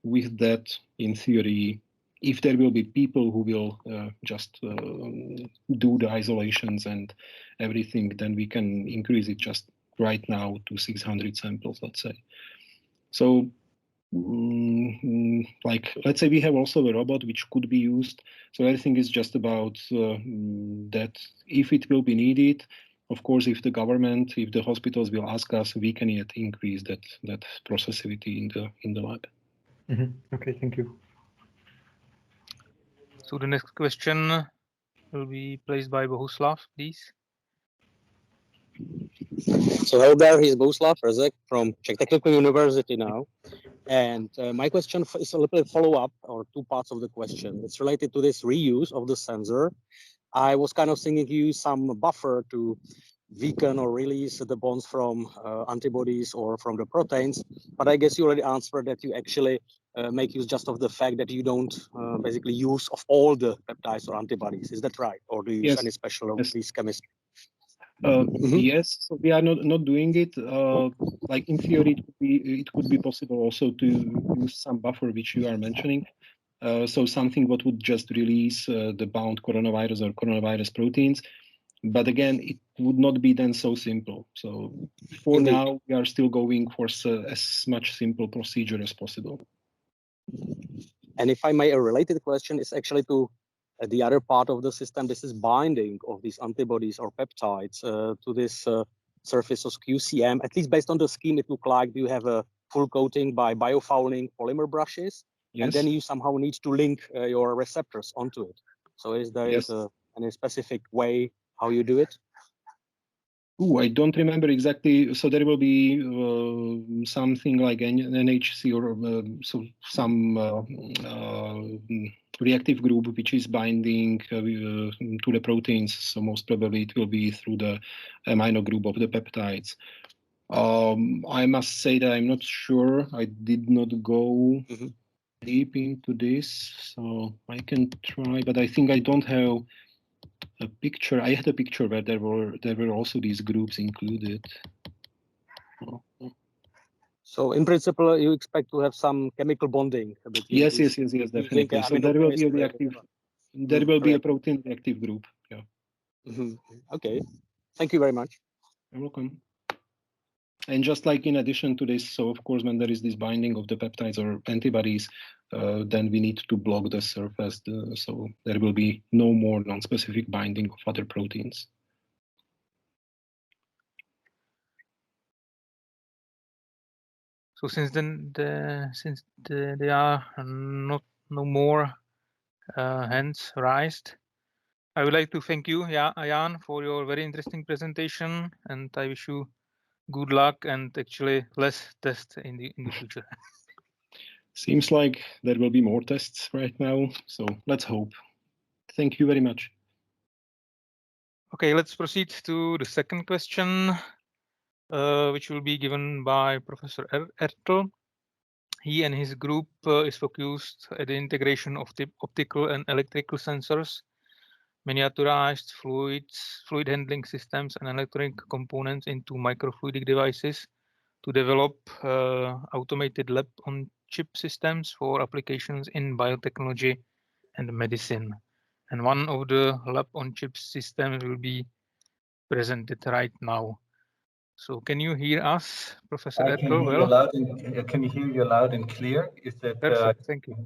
With that, in theory, if there will be people who will just do the isolations and everything, then we can increase it just right now to 600 samples, let's say. So like, let's say we have also a robot which could be used. So everything is just about that if it will be needed, of course, if the government, if the hospitals will ask us, we can yet increase that processivity in the lab. Okay, thank you. So the next question will be placed by Bohuslav, please. So hello there, he's Bohuslav Rezek from Czech Technical University now. And my question is a little follow-up, or two parts of the question. It's related to this reuse of the sensor. I was kind of thinking you use some buffer to weaken or release the bonds from antibodies or from the proteins, but I guess you already answered that you actually make use just of the fact that you don't basically use of all the peptides or antibodies. Is that right? Or do you use any special of these chemistry? Yes, so we are not doing it. Like in theory, it could be possible also to use some buffer which you are mentioning. So something what would just release the bound coronavirus or coronavirus proteins. But again, it would not be then so simple. So for now, we are still going for as much simple procedure as possible. And if I may, a related question is actually to the other part of the system. This is binding of these antibodies or peptides to this surface of QCM. At least based on the scheme, it looked like you have a full coating by biofouling polymer brushes, and then you somehow need to link your receptors onto it. So is there any specific way how you do it? Oh, I don't remember exactly. So there will be something like NHC or so some reactive group which is binding to the proteins. So most probably it will be through the amino group of the peptides. I must say that I'm not sure. I did not go deep into this, so I can try, but I think I don't have a picture. I had a picture where there were also these groups included. So in principle, you expect to have some chemical bonding. Yes, definitely. So there will be a reactive. There will be a protein reactive group. Yeah. Okay. Thank you very much. You're welcome. And just like in addition to this, so of course, when there is this binding of the peptides or antibodies, then we need to block the surface. So there will be no more non-specific binding of other proteins. So since then, there are no more hands raised, I would like to thank you, Jan, for your very interesting presentation, and I wish you good luck and actually less tests in the future. Seems like there will be more tests right now, so let's hope. Thank you very much. Okay, let's proceed to the second question, which will be given by Professor Ertl. He and his group is focused at the integration of the optical and electrical sensors, miniaturized fluid handling systems, and electronic components into microfluidic devices to develop automated lab-on-chip systems for applications in biotechnology and medicine. And one of the lab-on-chip systems will be presented right now. So can you hear us, Professor Ertl? Can you hear you loud and clear? Is that perfect? Thank you.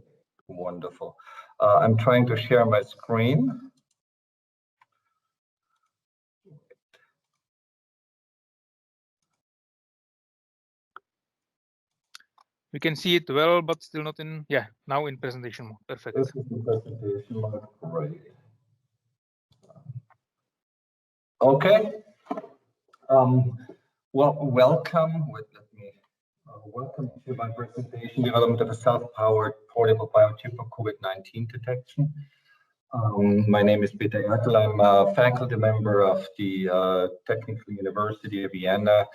Wonderful. I'm trying to share my screen. We can see it well, but still not in, now in presentation mode. Perfect. This is the presentation mode. Great. Okay. Well, welcome. Welcome to my presentation, development of a self-powered portable biochip for COVID-19 detection. My name is Peter Ertl. I'm a faculty member of the Technical University of Vienna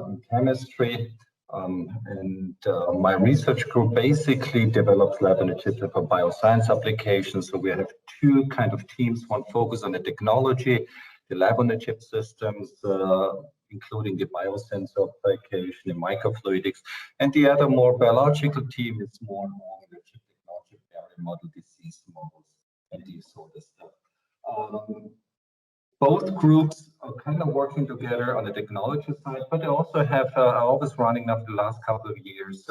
in chemistry. My research group basically develops lab-on-a-chip for bioscience applications. So we have two kind of teams, one focus on the technology, the lab-on-a-chip systems, including the biosensor application in microfluidics, and the other more biological team is more on the chip technology, model disease models, and these sort of stuff. Both groups are kind of working together on the technology side, but they also have always running up the last couple of years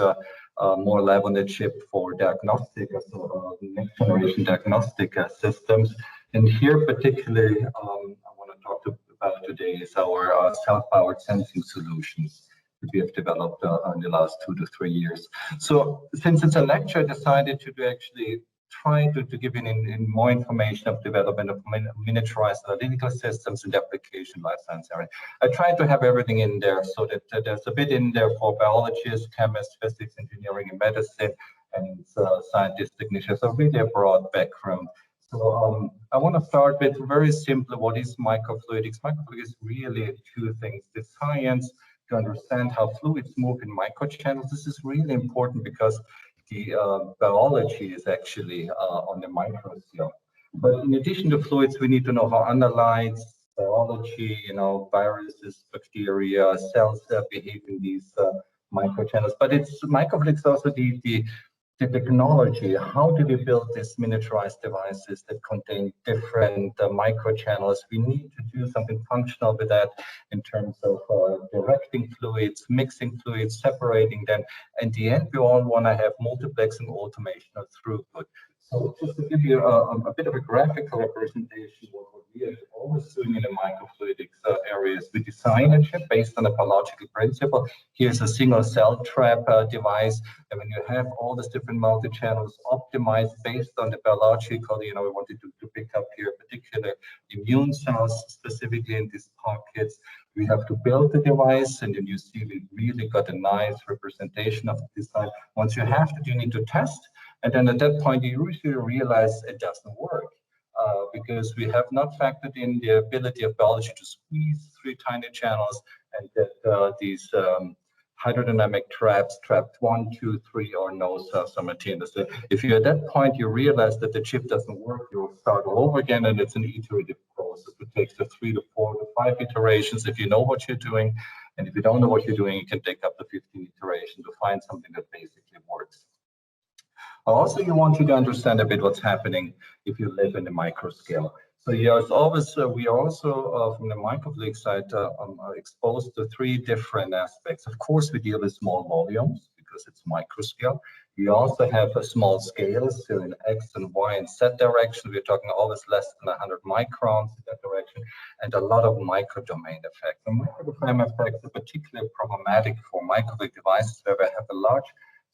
more lab-on-a-chip for diagnostic, so next generation diagnostic systems. And here particularly, I want to talk about today is our self-powered sensing solutions that we have developed in the last 2 to 3 years. So since it's a lecture, I decided to actually try to give in more information of development of miniaturized analytical systems in the application life science area. I tried to have everything in there so that there's a bit in there for biologists, chemists, physics, engineering, and medicine, and scientists, technicians, so really a broad background. So I want to start with very simply, what is microfluidics? Microfluidics is really two things: the science to understand how fluids move in microchannels. This is really important because the biology is actually on the micro scale. But in addition to fluids, we need to know how analytes, biology, viruses, bacteria, cells behave in these microchannels. But it's microfluidics also the the technology, how do we build these miniaturized devices that contain different microchannels? We need to do something functional with that in terms of directing fluids, mixing fluids, separating them. In the end, we all want to have multiplexing, automation, or throughput. So just to give you a bit of a graphical representation of what we are always doing in the microfluidics areas, we design a chip based on a biological principle. Here's a single cell trap device, and when you have all these different multi-channels optimized based on the biological, we wanted to pick up here particular immune cells specifically in these pockets. We have to build the device, and then you see we really got a nice representation of the design. Once you have it, you need to test. And then at that point, you usually realize it doesn't work because we have not factored in the ability of biology to squeeze through tiny channels, and that these hydrodynamic traps, trapped 1, 2, 3, or no cells simultaneously. If you at that point you realize that the chip doesn't work, you'll start all over again, and it's an iterative process. It takes 3 to 4 to 5 iterations if you know what you're doing, and if you don't know what you're doing, it can take up to 15 iterations to find something that basically works. Also, you want to understand a bit what's happening if you live in the micro scale. So yes, always we are also from the microfluidics side exposed to 3 different aspects. Of course, we deal with small volumes because it's micro scale. We also have a small scales, so in X and Y and Z direction. We're talking always less than 100 microns in that direction, and a lot of microdomain effects. And microdomain effects are particularly problematic for microfluidic devices where we have a large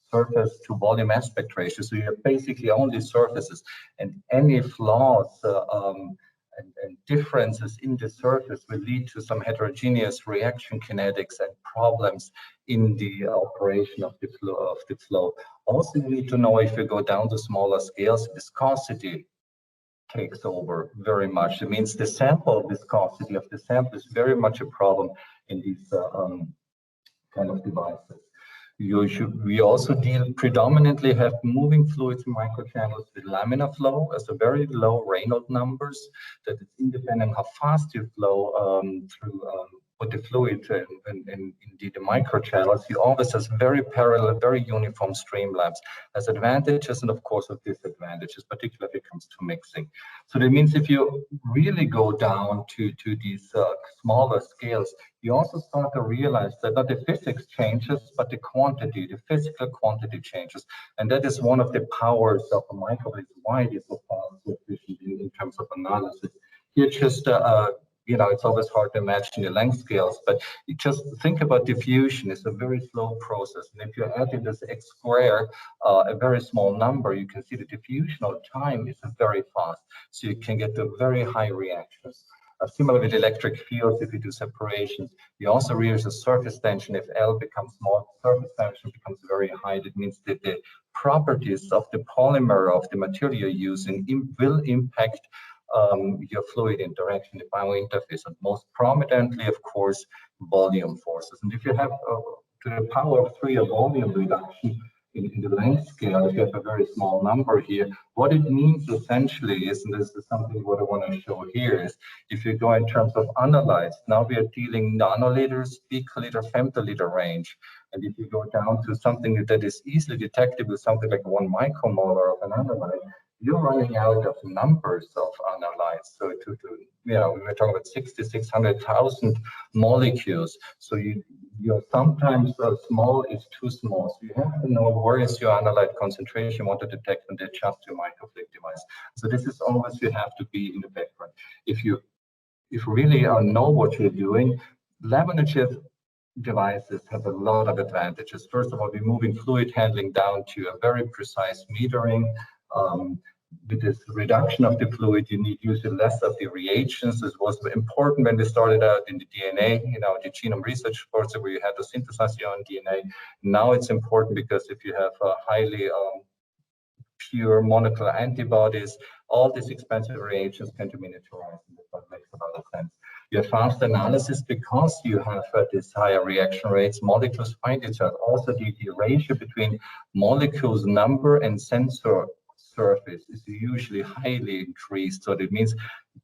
surface to volume aspect ratio. So you have basically only surfaces, and any flaws and differences in the surface will lead to some heterogeneous reaction kinetics and problems in the operation of the flow. Also, you need to know if you go down to smaller scales, viscosity takes over very much. It means the sample viscosity of the sample is very much a problem in these kind of devices. We also predominantly have moving fluids in microchannels with laminar flow as a very low Reynolds numbers, that it's independent how fast you flow through with the fluid and indeed the microchannels. You always have very parallel, very uniform streamlines. Has advantages and of course of disadvantages, particularly if it comes to mixing. So that means if you really go down to these smaller scales, you also start to realize that not the physics changes, but the quantity, the physical quantity changes. And that is one of the powers of a microfluidics, why it is so fast, so efficient in terms of analysis. Here just it's always hard to imagine the length scales, but you just think about diffusion. It's a very slow process. And if you're adding this X square, a very small number, you can see the diffusional time is very fast. So you can get to very high reactions. Similar with electric fields, if you do separations, you also realize the surface tension. If L becomes small, surface tension becomes very high. That means that the properties of the polymer of the material you're using will impact your fluid interaction, the biointerface, and most prominently, of course, volume forces. And if you have to the power of 3 a volume reduction in the length scale, if you have a very small number here, what it means essentially is, and this is something what I want to show here, is if you go in terms of analytes, now we are dealing nanoliters, picoliter, femtoliter range. And if you go down to something that is easily detectable, something like 1 micromolar of an analyte, you're running out of numbers of analytes. So we were talking about 600,000 molecules. So you're sometimes small is too small. So you have to know where is your analyte concentration you want to detect and adjust your microfluidic device. So this is always you have to be in the background. If you really know what you're doing, laminar chip devices have a lot of advantages. First of all, we're moving fluid handling down to a very precise metering. With this reduction of the fluid, you need usually less of the reagents. This was important when we started out in the DNA, the genome research project where you had to synthesize your own DNA. Now it's important because if you have highly pure monoclonal antibodies, all these expensive reagents can be miniaturized, and that makes a lot of sense. You have fast analysis because you have these higher reaction rates. Molecules find each other. Also, the ratio between molecules number and sensor surface is usually highly increased. So that means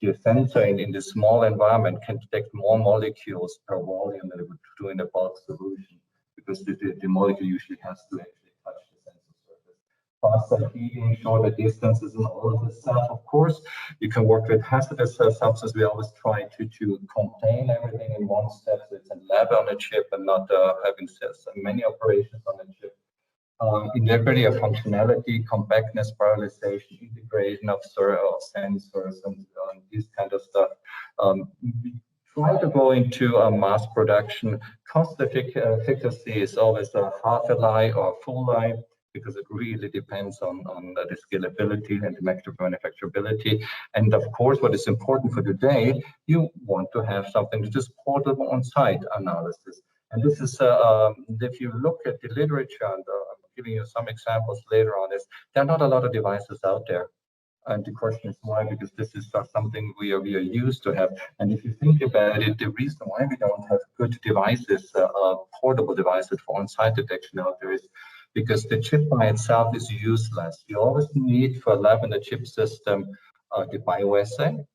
the sensor in the small environment can detect more molecules per volume than it would do in a bulk solution, because the molecule usually has to actually touch the sensor surface. outside heating, shorter distances, and all of this stuff. Of course, you can work with hazardous substances. We always try to contain everything in one step, so it's a lab on a chip and not having so many operations on a chip. Integrity of functionality, compactness, parallelization, integration of sensors, and this kind of stuff. Try to go into mass production. Cost efficacy is always a half a lie or a full lie, because it really depends on the scalability and the manufacturability. And of course, what is important for today, you want to have something that is portable on-site analysis. And this is, if you look at the literature, and I'm giving you some examples later on, is there are not a lot of devices out there. And the question is why? Because this is something we are used to have. And if you think about it, the reason why we don't have good devices, portable devices for on-site detection out there, is because the chip by itself is useless. You always need for a lab and a chip system the bioassay.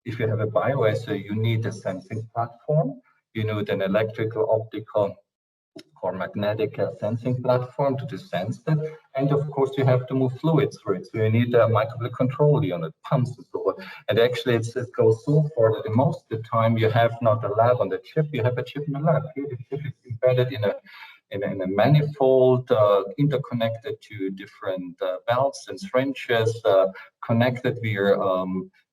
If you have a bioassay, you need a sensing platform. You need an electrical, optical, or magnetic sensing platform to sense that. And of course, you have to move fluids through it. So you need a microfluidic control unit, pumps and so on. And actually, it goes so far that most of the time you have not a lab on the chip, you have a chip in the lab. Here, the chip is embedded in a manifold, interconnected to different valves and syringes, connected via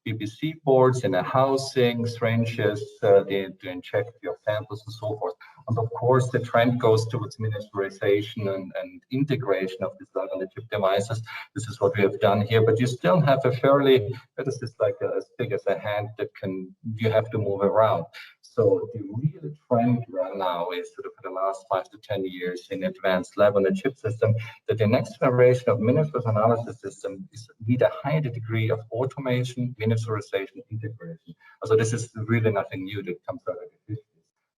BBC boards in a housing, syringes to inject your samples and so forth. And of course, the trend goes towards miniaturization and integration of these lab-on-the-chip devices. This is what we have done here, but you still have a fairly, that is just like as big as a hand that you have to move around. So the real trend right now is sort of for the last 5 to 10 years in advanced lab-on-a-chip system, that the next generation of miniaturized analysis system need a higher degree of automation, miniaturization, integration. So this is really nothing new that comes out of the 50s.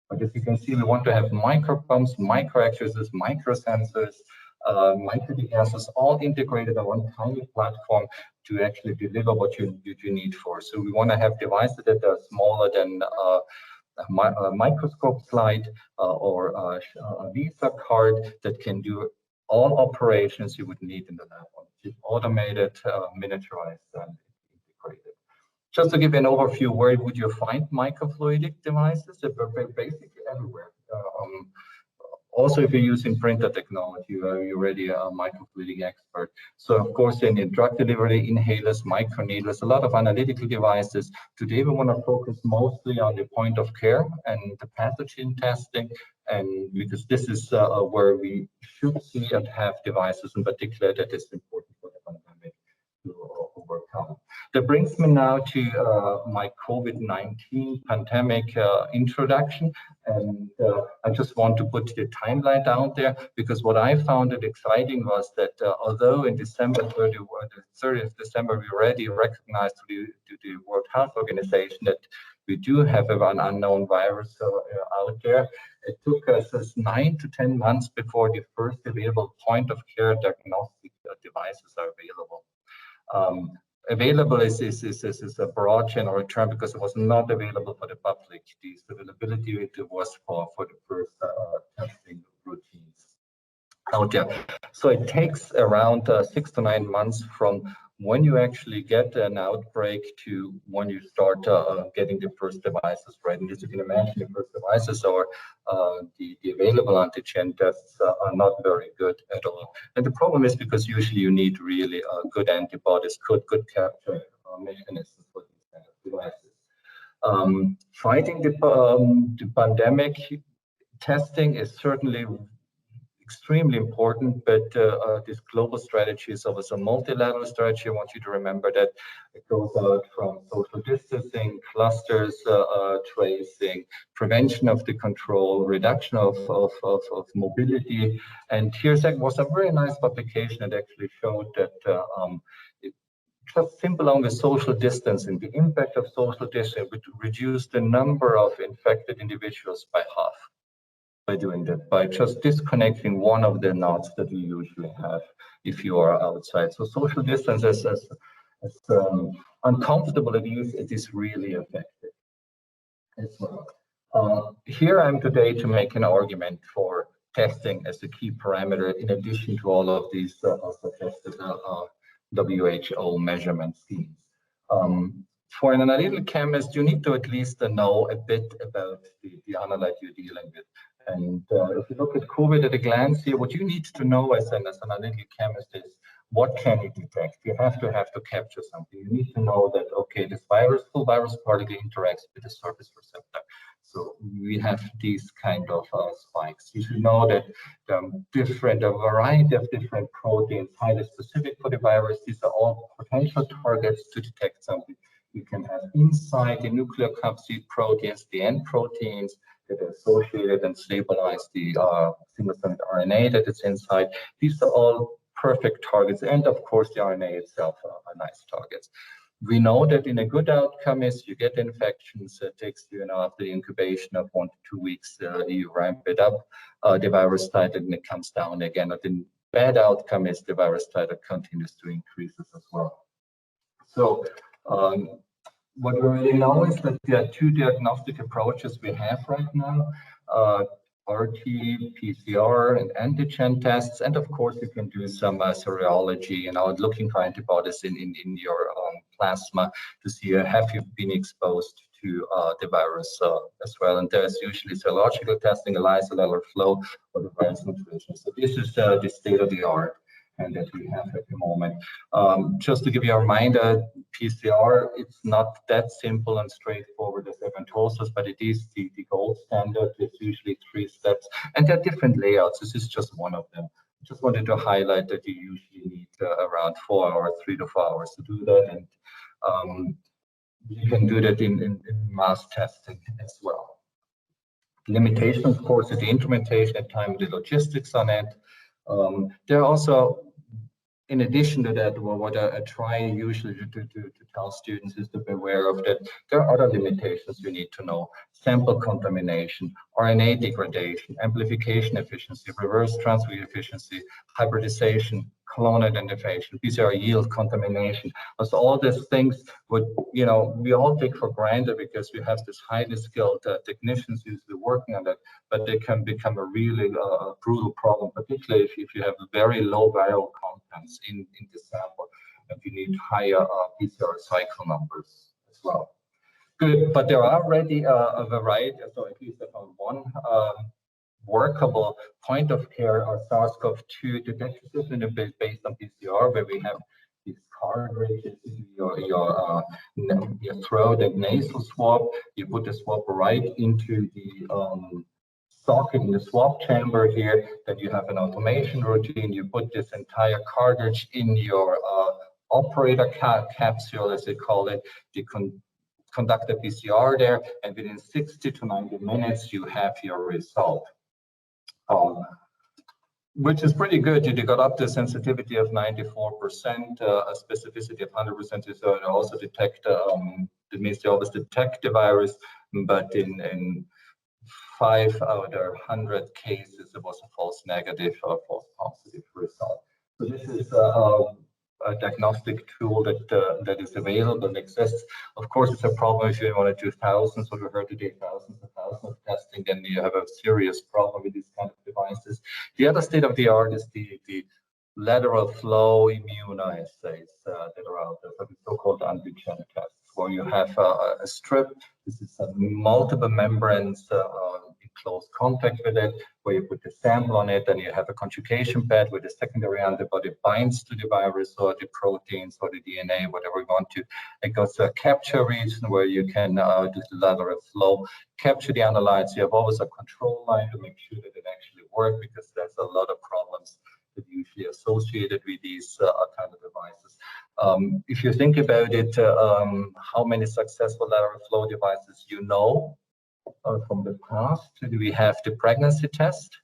But as you can see, we want to have micro pumps, micro actuators, micro sensors, micro degassers, all integrated on one tiny platform to actually deliver what you need for. So we want to have devices that are smaller than a microscope slide or a Visa card that can do all operations you would need in the lab, automated, miniaturized, and integrated. Just to give you an overview, where would you find microfluidic devices? They're basically everywhere. Also, if you're using printer technology, you're already a microfluidic expert. So, of course, in drug delivery, inhalers, microneedlers, a lot of analytical devices. Today, we want to focus mostly on the point of care and the pathogen testing, and because this is where we should see and have devices in particular that is important for the pandemic to overcome. That brings me now to my COVID-19 pandemic introduction. And I just want to put the timeline down there, because what I found it exciting was that although in December 30th of December, we already recognized to the World Health Organization that we do have an unknown virus out there, it took us 9 to 10 months before the first available point of care diagnostic devices are available. Available is a broad general term because it was not available for the public. The availability was for the first testing routines out there. So it takes around 6 to 9 months from when you actually get an outbreak to when you start getting the first devices, right? And as you can imagine, the first devices or the available antigen tests are not very good at all. And the problem is because usually you need really good antibodies, good capture mechanisms for these kind of devices. Fighting the pandemic, testing is certainly extremely important, but this global strategy is always a multilateral strategy. I want you to remember that it goes out from social distancing, clusters, tracing, prevention of the control, reduction of mobility. And here's was a very nice publication that actually showed that just simple on the social distancing, the impact of social distancing would reduce the number of infected individuals by half. By doing that, by just disconnecting one of the nodes that you usually have if you are outside. So social distance, as uncomfortable it is really effective as well. Here I'm today to make an argument for testing as a key parameter in addition to all of these suggested WHO measurement schemes. For an analytical chemist, you need to at least know a bit about the analyte you're dealing with. And if you look at COVID at a glance here, what you need to know as an analytical chemist is what can you detect? You have to capture something. You need to know that, okay, this full virus particle interacts with the surface receptor. So we have these kind of spikes. You should know that a variety of different proteins, highly specific for the virus, these are all potential targets to detect something. You can have inside the nucleocapsid proteins, the end proteins that are associated and stabilize the single-stranded RNA that is inside. These are all perfect targets, and of course the RNA itself are nice targets. We know that in a good outcome is you get infections. It takes you, after the incubation of 1 to 2 weeks, you ramp it up, the virus titer, and it comes down again. But the bad outcome is the virus titer continues to increase as well. So what we really know is that there are 2 diagnostic approaches we have right now. RT, PCR, and antigen tests, and of course you can do some serology, looking for antibodies in your plasma to see have you been exposed to the virus as well. And there's usually serological testing, ELISA, lateral flow, or the virus nutrition. So this is the state of the art and that we have at the moment. Just to give you a reminder, PCR, it's not that simple and straightforward as apoptosis, but it is the gold standard. It's usually 3 steps, and there are different layouts. This is just one of them. Just wanted to highlight that you usually need around 4 hours, 3 to 4 hours to do that, and you can do that in mass testing as well. Limitation, of course, is the implementation and time, the logistics on it. There are also, in addition to that, what I try usually to tell students is to be aware of that there are other limitations you need to know. Sample contamination, RNA degradation, amplification efficiency, reverse transfer efficiency, hybridization, clone identification, PCR yield, contamination. So all these things would, we all take for granted because we have this highly skilled technicians usually working on that, but they can become a really brutal problem, particularly if you have very low viral contents in the sample, and you need higher PCR cycle numbers as well. Good, but there are already a variety, so at least I found one workable point of care SARS-CoV-2 detection system based on PCR, where we have these cartridges in your throat and nasal swab. You put the swab right into the socket in the swab chamber here. Then you have an automation routine. You put this entire cartridge in your operator capsule, as they call it. You conduct a PCR there, and within 60 to 90 minutes, you have your result. Which is pretty good. You got up to a sensitivity of 94%, a specificity of 100%. So it also detect, it means they always detect the virus, but in 5 out of 100 cases, it was a false negative or false positive result. So this is a diagnostic tool that is available and exists. Of course, it's a problem if you want to do thousands, or we heard today, thousands of testing, then you have a serious problem with these kind of devices. The other state of the art is the lateral flow immunoassays that are out there, the so-called antigen tests, where you have a strip. This is multiple membranes in close contact with it, where you put the sample on it, and you have a conjugation pad where the secondary antibody binds to the virus or the proteins or the DNA, whatever you want to. It goes to a capture region where you can do the lateral flow, capture the analytes. You have always a control line to make sure that it actually works, because there's a lot of problems that usually associated with these kind of devices. If you think about it, how many successful lateral flow devices from the past? We have the pregnancy test,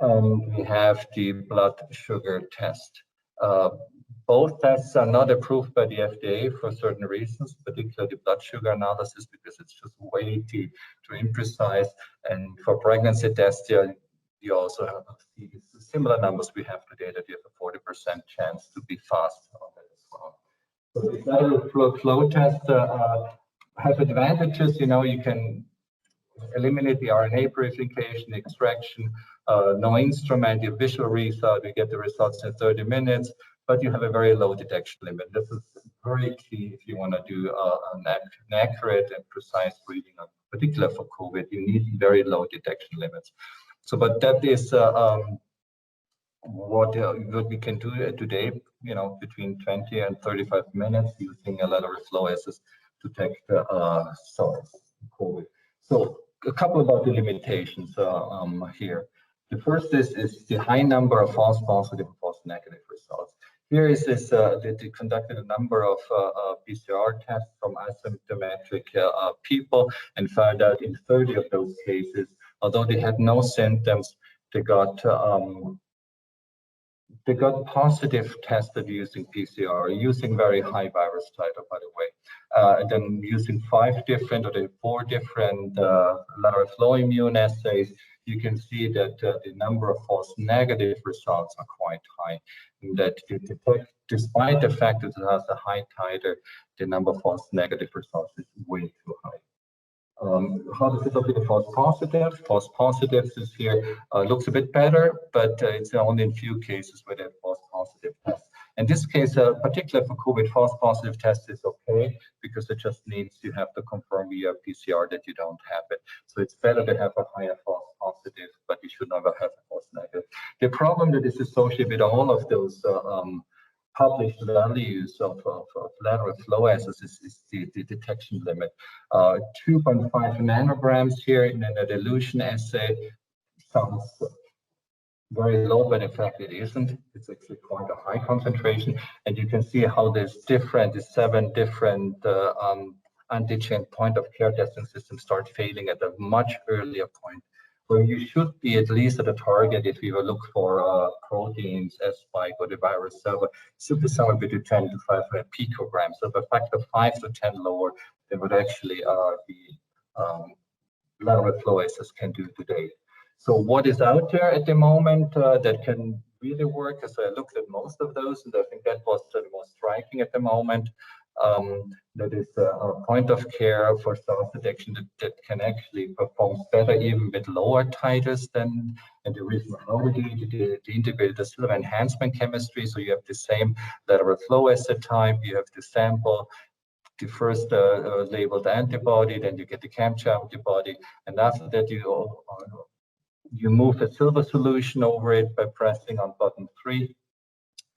and we have the blood sugar test. Both tests are not approved by the FDA for certain reasons, particularly the blood sugar analysis, because it's just way too imprecise. And for pregnancy tests, you also have to see similar numbers we have today, that you have a 40% chance to be fast on that as well. So the lateral flow test have advantages. You can eliminate the RNA purification, extraction, no instrument, your visual result, you get the results in 30 minutes, but you have a very low detection limit. This is very key if you want to do an accurate and precise reading, particularly for COVID. You need very low detection limits. So, but that is what we can do today, you know, between 20 and 35 minutes using a lateral flow assays to detect SARS COVID. So a couple about the limitations here. The first is the high number of false positive and false negative results. Here is this, they conducted a number of PCR tests from asymptomatic people and found out in 30 of those cases, although they had no symptoms, they got positive tested using PCR, using very high virus titer, by the way. And then using 4 different lateral flow immune assays, you can see that the number of false negative results are quite high. And that you detect, despite the fact that it has a high titer, the number of false negative results is way too high. How does it look with the false positives? False positives is here, looks a bit better, but it's only in few cases where they have false positive tests. In this case, particularly for COVID, false positive test is okay because it just means you have to confirm via PCR that you don't have it. So it's better to have a higher false positive, but you should never have a false negative. The problem that is associated with all of those published values of lateral flow assays is the detection limit. 2.5 nanograms here in a dilution assay sounds very low, but in fact it isn't. It's actually quite a high concentration, and you can see how there's the 7 different antigen point of care testing systems start failing at a much earlier point, where you should be at least at a target if you look for proteins, S-spike, or the virus server, should be somewhere between 10 to 500 picograms. So the factor 5 to 10 lower than what actually the lateral flow assays can do today. So what is out there at the moment that can really work? As I looked at most of those, and I think that was the most striking at the moment. That is a point of care for SARS detection that can actually perform better even with lower titers than, and the reason how we do the integrated silver enhancement chemistry. So you have the same lateral flow assay type, you have the sample, the first labeled antibody, then you get the capture antibody, and after that you move a silver solution over it by pressing on button 3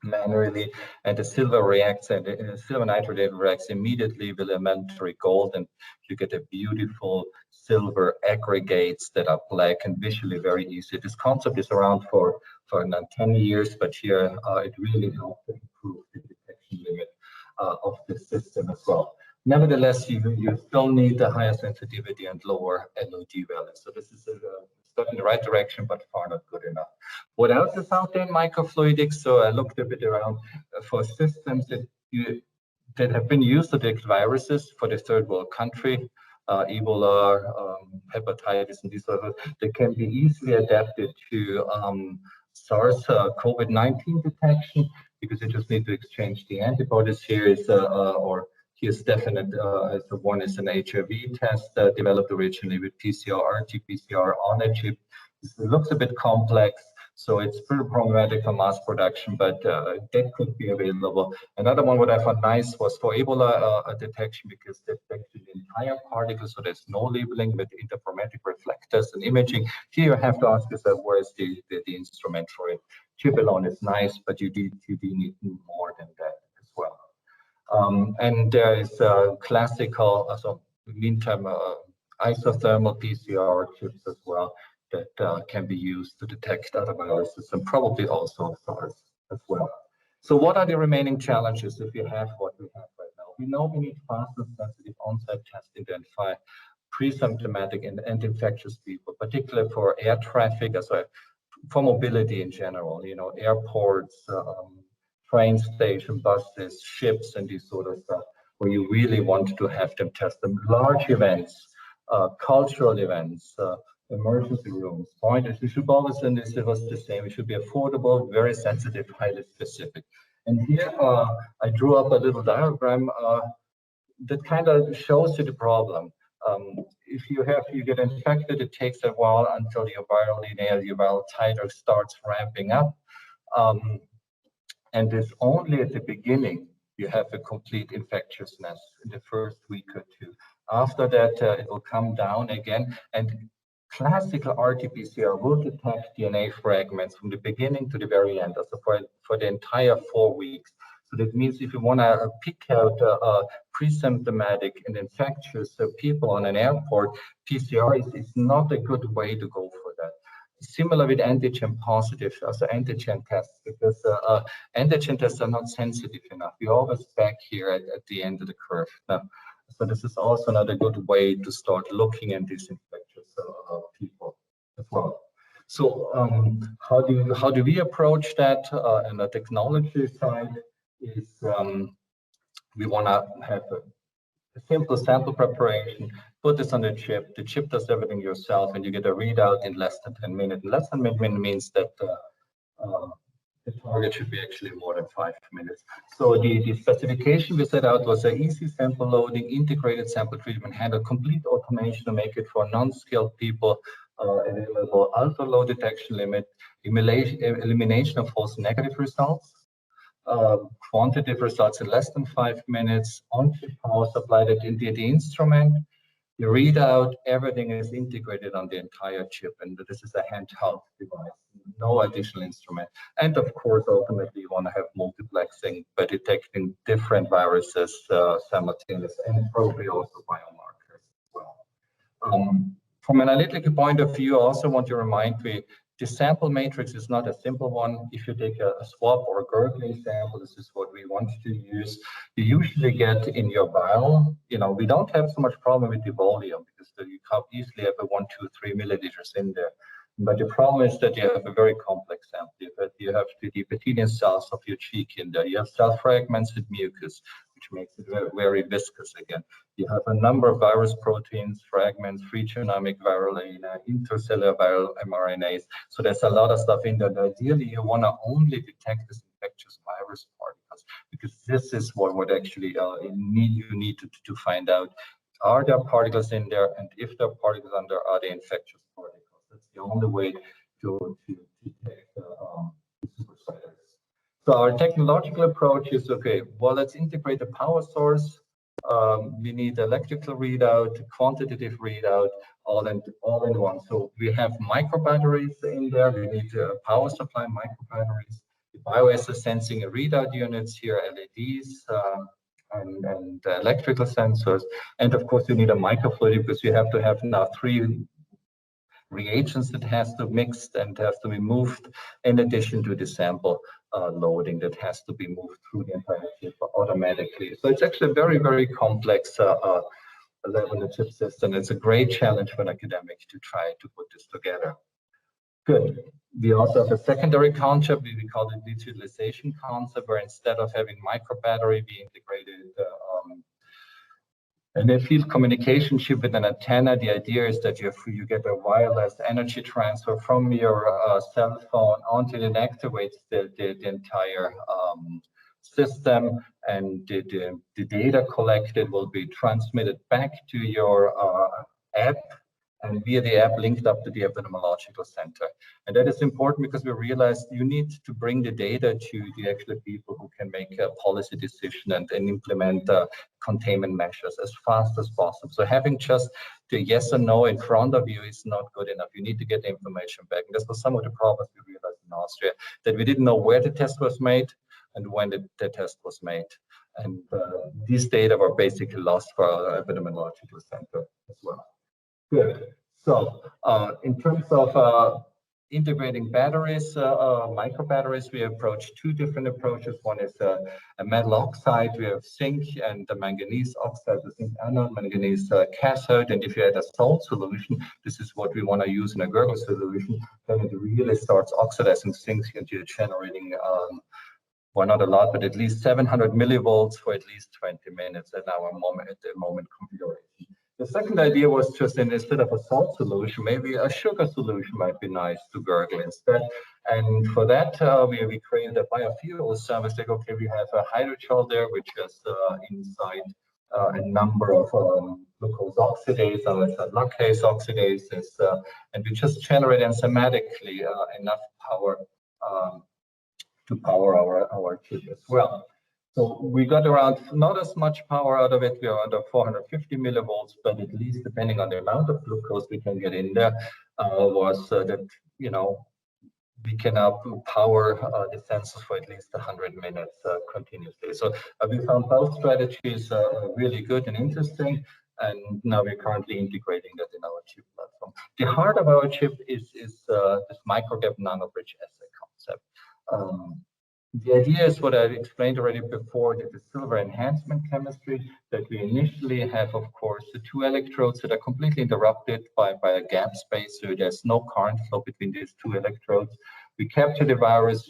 manually, and the silver reacts, and the silver nitrate reacts immediately with elementary gold, and you get a beautiful silver aggregates that are black and visually very easy. This concept is around for 10 years, but here it really helped to improve the detection limit of the system as well. Nevertheless, you still need a higher sensitivity and lower LOD values. So this is a step in the right direction, but far not good enough. What else is out there in microfluidics? So I looked a bit around for systems that have been used to detect viruses for the third world country, Ebola, hepatitis, and these sort of, they can be easily adapted to SARS COVID-19 detection, because you just need to exchange the antibodies. Here is here's definite, one is an HIV test developed originally with PCR, RT-PCR on a chip. It looks a bit complex, so it's pretty problematic for mass production, but that could be available. Another one what I found nice was for Ebola detection, because they detect the entire particle, so there's no labeling with interferometric reflectors and imaging. Here you have to ask yourself, where is the instrument for it? Chip alone is nice, but you do need more than that as well. And there is classical, meantime, isothermal PCR chips as well that can be used to detect other viruses, and probably also SARS as well. So what are the remaining challenges if you have what we have right now? We know we need fast and sensitive on-site testing to identify pre-symptomatic and infectious people, particularly for air traffic, for mobility in general, you know, airports, train station, buses, ships, and this sort of stuff, where you really want to have them test them. Large events, cultural events, emergency rooms. Point is, we should always, and this was the same, it should be affordable, very sensitive, highly specific. And here I drew up a little diagram that kind of shows you the problem. If you get infected, it takes a while until your viral titer starts ramping up. And it's only at the beginning you have a complete infectiousness in the first week or two. After that, it will come down again. And classical RT-PCR will detect DNA fragments from the beginning to the very end, also for the entire 4 weeks. So that means if you want to pick out pre-symptomatic and infectious people on an airport, PCR is not a good way to go for that. Similar with antigen positive, also antigen tests, because antigen tests are not sensitive enough. You're always back here at the end of the curve. Now, so this is also another good way to start looking at these infectious people as well. So how do we approach that? On the technology side is we want to have a simple sample preparation, put this on the chip does everything yourself, and you get a readout in less than 10 minutes. Less than 10 minutes means that the target should be actually more than 5 minutes. So the specification we set out was an easy sample loading, integrated sample treatment, handle complete automation to make it for non-skilled people, available ultra-low detection limit, elimination of false negative results, quantitative results in less than 5 minutes, on-chip power supply that into the instrument. The readout, everything is integrated on the entire chip, and this is a handheld device, no additional instrument. And of course, ultimately, you want to have multiplexing by detecting different viruses simultaneously, and probably also biomarkers as well. From an analytical point of view, I also want to remind you, the sample matrix is not a simple one. If you take a swab or a gurgling sample, this is what we want to use. You usually get in your vial, we don't have so much problem with the volume because you can easily have a 1, 2, 3 milliliters in there. But the problem is that you have a very complex sample. You have the epithelial cells of your cheek in there. You have cell fragments with mucus, which makes it very, very viscous again. You have a number of virus proteins, fragments, free genomic viral RNA, intercellular viral mRNAs. So there's a lot of stuff in there. Ideally, you want to only detect this infectious virus particles, because this is what actually you need to find out. Are there particles in there? And if there are particles in there, are they infectious particles? That's the only way to detect superspreaders. So our technological approach is, okay, well, let's integrate the power source. We need electrical readout, quantitative readout, all in one. So we have micro batteries in there. We need power supply micro batteries, the bioassay sensing readout units here, LEDs, and electrical sensors. And of course, you need a microfluidic because you have to have now 3 reagents that has to mix and has to be moved, in addition to the sample loading that has to be moved through the entire chip automatically. So it's actually a very, very complex lab on a chip system. It's a great challenge for an academic to try to put this together. Good. We also have a secondary concept. We call it digitalization concept, where instead of having micro battery, we integrated and a field communication chip with an antenna. The idea is that you get a wireless energy transfer from your cell phone until it activates the entire system, and the data collected will be transmitted back to your app, and via the app linked up to the epidemiological center. And that is important because we realized you need to bring the data to the actual people who can make a policy decision and implement containment measures as fast as possible. So having just the yes or no in front of you is not good enough. You need to get the information back. And this was some of the problems we realized in Austria, that we didn't know where the test was made and when the test was made. And these data were basically lost for our epidemiological center as well. Good. So in terms of integrating batteries, micro batteries, we approach 2 different approaches. One is a metal oxide. We have zinc and the manganese oxide, the zinc anode, manganese cathode. And if you add a salt solution, this is what we want to use in a gurgle solution, then it really starts oxidizing zinc into generating well, not a lot, but at least 700 millivolts for at least 20 minutes at the moment configuration. The second idea was just instead of a salt solution, maybe a sugar solution might be nice to gurgle instead. And for that, we created a biofuel service. Like, okay, we have a hydrogel there, which is inside a number of glucose oxidase, lactase oxidases, and we just generate enzymatically enough power to power our chip as well. So we got around not as much power out of it. We are under 450 millivolts, but at least depending on the amount of glucose we can get in there, was that, you know, we can power the sensors for at least 100 minutes continuously. So we found both strategies really good and interesting, and now we're currently integrating that in our chip platform. The heart of our chip is this microgap nanobridge assay concept. The idea is what I explained already before, that the silver enhancement chemistry, that we initially have, of course, the two electrodes that are completely interrupted by a gap space, so there's no current flow between these two electrodes. We capture the virus,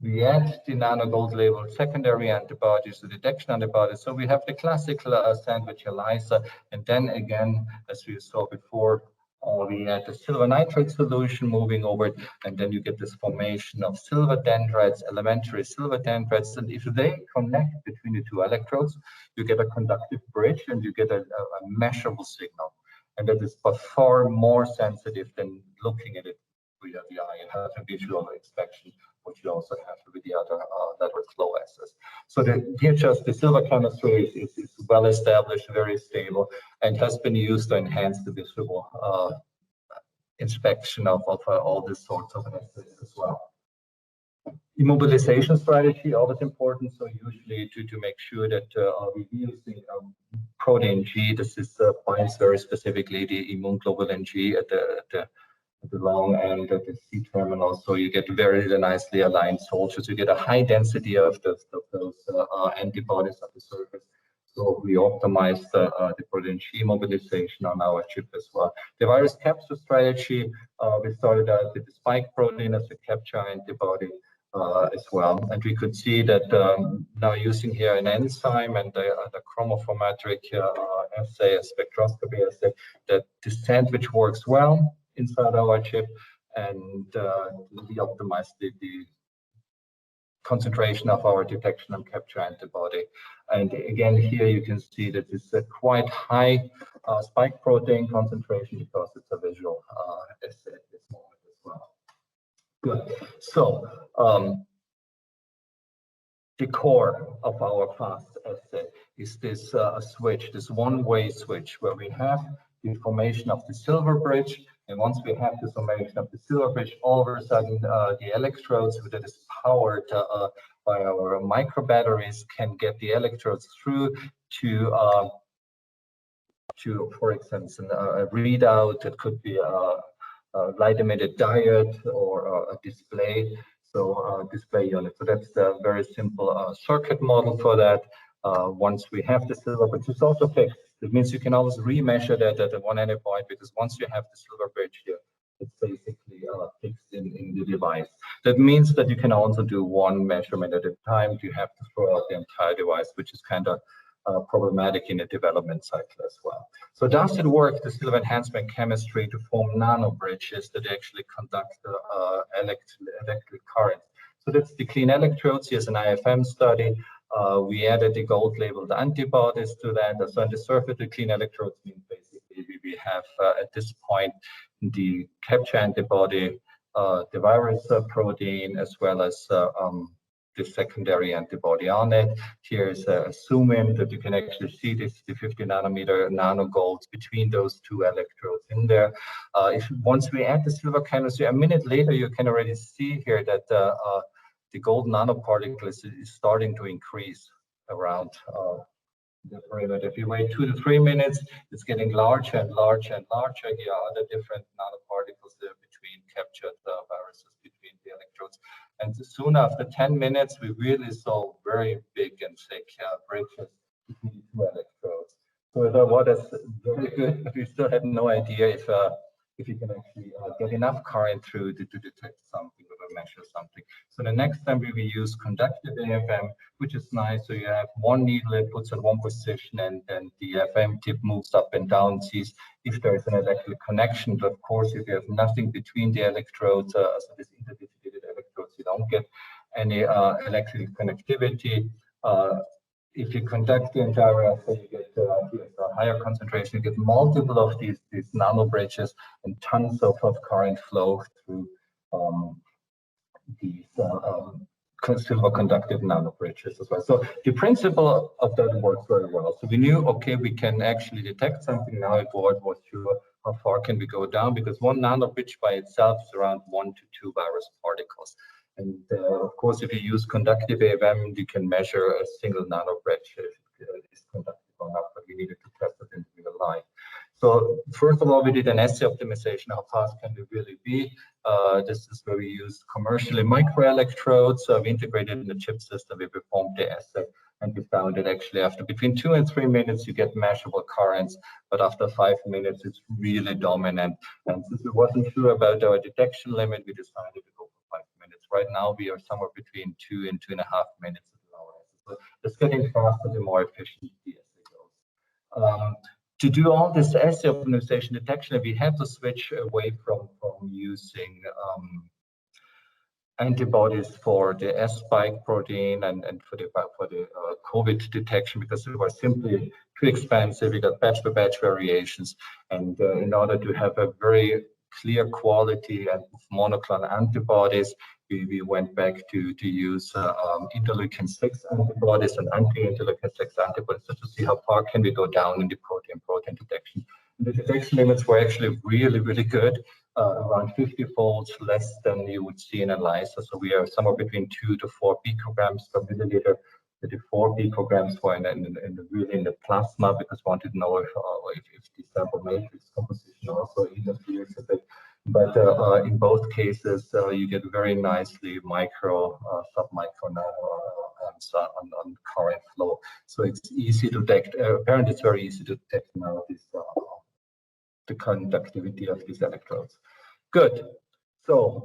we add the nanogold labeled secondary antibodies, the detection antibodies. So we have the classical sandwich ELISA, and then again, as we saw before, we add the silver nitrate solution moving over it, and then you get this formation of silver dendrites, elementary silver dendrites. And if they connect between the two electrodes, you get a conductive bridge and you get a measurable signal. And that is by far more sensitive than looking at it with the eye. It has a visual inspection, which you also have with the other lateral flow assays. So here just the silver chemistry is well established, very stable, and has been used to enhance the visual inspection of all these sorts of assays as well. Immobilization strategy, always important. So usually to make sure that we're using protein G, this is binds very specifically the immune globulin G at the long end of the C terminal, so you get very nicely aligned soldiers. You get a high density of those antibodies at the surface. So we optimize the protein G mobilization on our chip as well. The virus capture strategy, we started out with the spike protein as a capture antibody as well, and we could see that now using here an enzyme and the chromophorometric assay, a spectroscopy assay, that the sandwich works well inside our chip, and we optimize the concentration of our detection and capture antibody. And again, here you can see that it's a quite high spike protein concentration because it's a visual assay at this moment as well. Good. So the core of our fast assay is this switch, this one-way switch, where we have the formation of the silver bridge. And once we have the formation of the silver bridge, all of a sudden the electrodes that is powered by our micro batteries can get the electrodes through to for instance, a readout. It could be a light emitted diode or a display. So display unit. So that's a very simple circuit model for that. Once we have the silver bridge, it's also fixed. It means you can always remeasure that at one endpoint, because once you have the silver bridge here, it's basically fixed in the device. That means that you can also do one measurement at a time. You have to throw out the entire device, which is kind of problematic in a development cycle as well. So does it work, the silver enhancement chemistry, to form nanobridges that actually conduct electric current? So that's the clean electrodes. Here's an IFM study. We added the gold labeled antibodies to that. So on the surface, the clean electrodes means basically we have at this point the capture antibody, the virus protein, as well as the secondary antibody on it. Here's a zoom in that you can actually see this, the 50 nanometer nanogolds between those two electrodes in there. Once we add the silver chemistry, a minute later, you can already see here that the gold nanoparticles is starting to increase around the perimeter. If you wait 2 to 3 minutes, it's getting larger and larger and larger. Here are the different nanoparticles there between captured viruses between the electrodes. And soon after 10 minutes, we really saw very big and thick bridges between the two electrodes. So we thought, well, that's very good, but we still had no idea if you can actually get enough current through to detect something or measure something. So the next time we will use conductive AFM, which is nice. So you have one needle, it puts at one position, and then the FM tip moves up and down, sees if there is an electric connection. But of course, if you have nothing between the electrodes, so this interdigitated electrodes, you don't get any electrical connectivity. If you conduct the entire assay, you get a higher concentration, you get multiple of these nano bridges and tons of current flow through these silver conductive nano bridges as well. So the principle of that works very well. So we knew, okay, we can actually detect something. Now it was sure how far can we go down, because one nano bridge by itself is around 1 to 2 virus particles. And of course, if you use conductive AFM, you can measure a single nano bridge if it is conductive or not, but we needed to test it in real life. So first of all, we did an assay optimization. How fast can we really be? This is where we used commercially microelectrodes. We integrated in the chip system. We performed the assay, and we found that actually after between 2 and 3 minutes, you get measurable currents, but after 5 minutes, it's really dominant. And since we wasn't sure about our detection limit, we decided to go for 5 minutes. Right now, we are somewhere between 2 and 2.5 minutes. So it's getting faster, the more efficient the assay goes. To do all this assay optimization detection, we had to switch away from using antibodies for the S spike protein and for the COVID detection, because they were simply too expensive. We got batch by batch variations, and in order to have a very clear quality of monoclonal antibodies, we went back to use interleukin-6 antibodies and anti-interleukin-6 antibodies, just to see how far can we go down in the protein detection. And the detection limits were actually really, really good, around 50 folds less than you would see in ELISA. So we are somewhere between 2 to 4 picograms per milliliter. The 4 picograms were really in the plasma, because we wanted to know if the sample matrix composition also interferes a bit. But in both cases, you get very nicely micro, sub-micro nano on current flow. So it's easy to detect. Apparently, it's very easy to detect now the conductivity of these electrodes. Good. So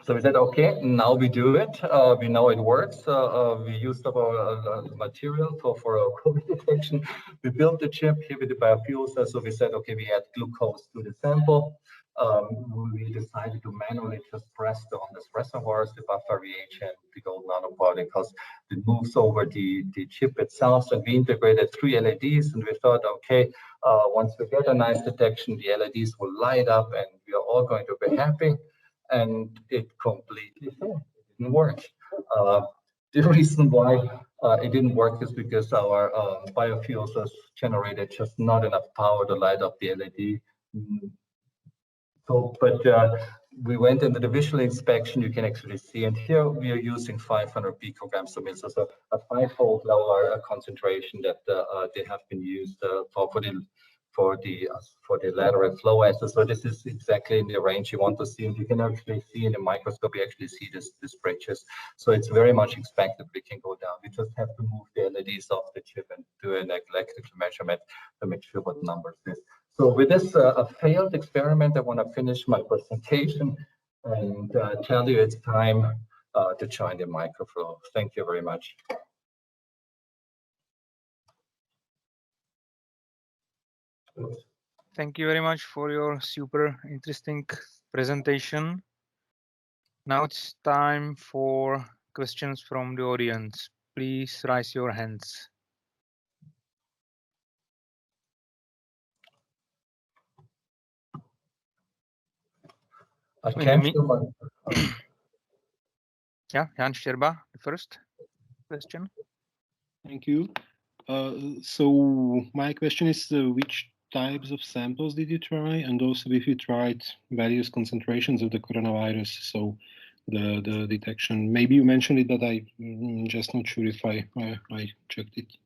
so we said, okay, now we do it. We know it works. We used up our material for our COVID detection. We built the chip here with the biofuel cell. So we said, okay, we add glucose to the sample. We decided to manually just press on this reservoirs, the buffer reagent, the gold nanoparticles. It moves over the chip itself. And we integrated 3 LEDs, and we thought, okay, once we get a nice detection, the LEDs will light up, and we are all going to be happy. And it completely failed. It didn't work. The reason why it didn't work is because our biofuel cells generated just not enough power to light up the LED. So, but we went into the visual inspection. You can actually see, and here we are using 500 picograms per milliliter, so a 5-fold lower concentration that they have been used for the lateral flow assay. So this is exactly in the range you want to see, and you can actually see in the microscope. You actually see these bridges. So it's very much expected we can go down. We just have to move the LEDs off the chip and do an electrical measurement to make sure what numbers this. So with this failed experiment, I want to finish my presentation and tell you it's time to join the microflow. Thank you very much. Thank you very much for your super interesting presentation. Now it's time for questions from the audience. Please raise your hands. Yeah, Jan Sterba, the first question. Thank you. So my question is, which types of samples did you try, and also if you tried various concentrations of the coronavirus, so the detection? Maybe you mentioned it, but I'm just not sure if I checked it.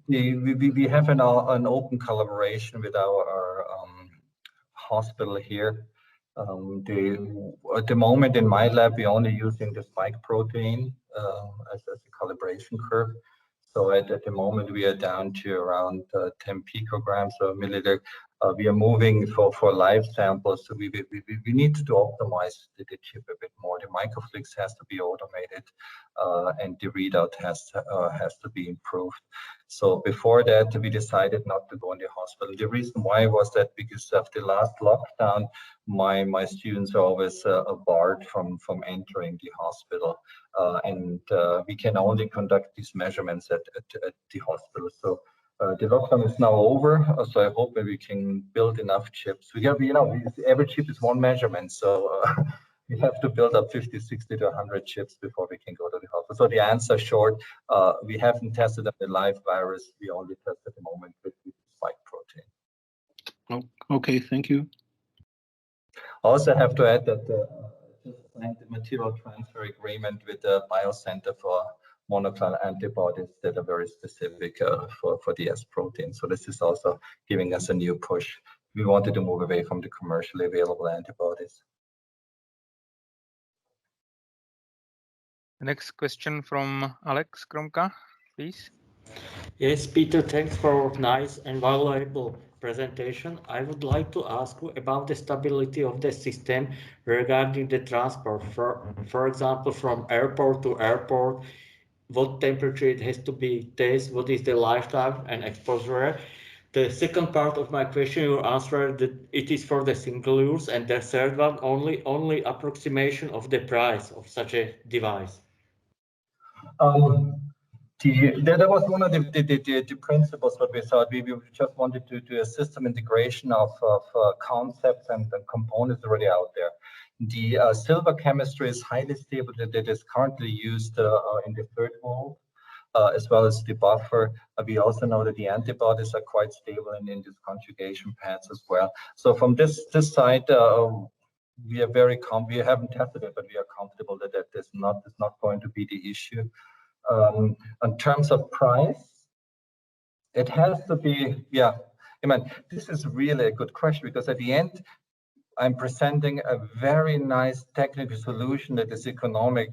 We have an open collaboration with our hospital here. At the moment in my lab, we're only using the spike protein as a calibration curve. So at the moment, we are down to around 10 picograms per milliliter. we are moving for live samples, so we need to optimize the chip a bit more. The microfluidics has to be automated, and the readout has to be improved. So before that, we decided not to go in the hospital. The reason why was that because of the last lockdown, my students are always barred from entering the hospital, and we can only conduct these measurements at the hospital. So the lockdown is now over, so I hope that we can build enough chips. We have, every chip is one measurement, so we have to build up 50, 60 to 100 chips before we can go to the hospital. So the answer short, we haven't tested on the live virus. We only test at the moment with the spike protein. Oh, okay, thank you. I also have to add that just signed the material transfer agreement with the Biocenter for monoclonal antibodies that are very specific for the S protein. So this is also giving us a new push. We wanted to move away from the commercially available antibodies. The next question from Alex Kromka, please. Yes, Peter, thanks for nice and valuable presentation. I would like to ask you about the stability of the system regarding the transport. For example, from airport to airport, what temperature it has to be tested, what is the lifetime and exposure. The second part of my question, you answered that it is for the single use, and the third one, only approximation of the price of such a device. That was one of the principles that we thought. We just wanted to do a system integration of concepts and components already out there. The silver chemistry is highly stable that is currently used in the third wall, as well as the buffer. We also know that the antibodies are quite stable in these conjugation pads as well. So from this side, we are very we haven't tested it, but we are comfortable that that is not going to be the issue. In terms of price, it has to be, yeah. I mean, this is really a good question, because at the end, I'm presenting a very nice technical solution that is economic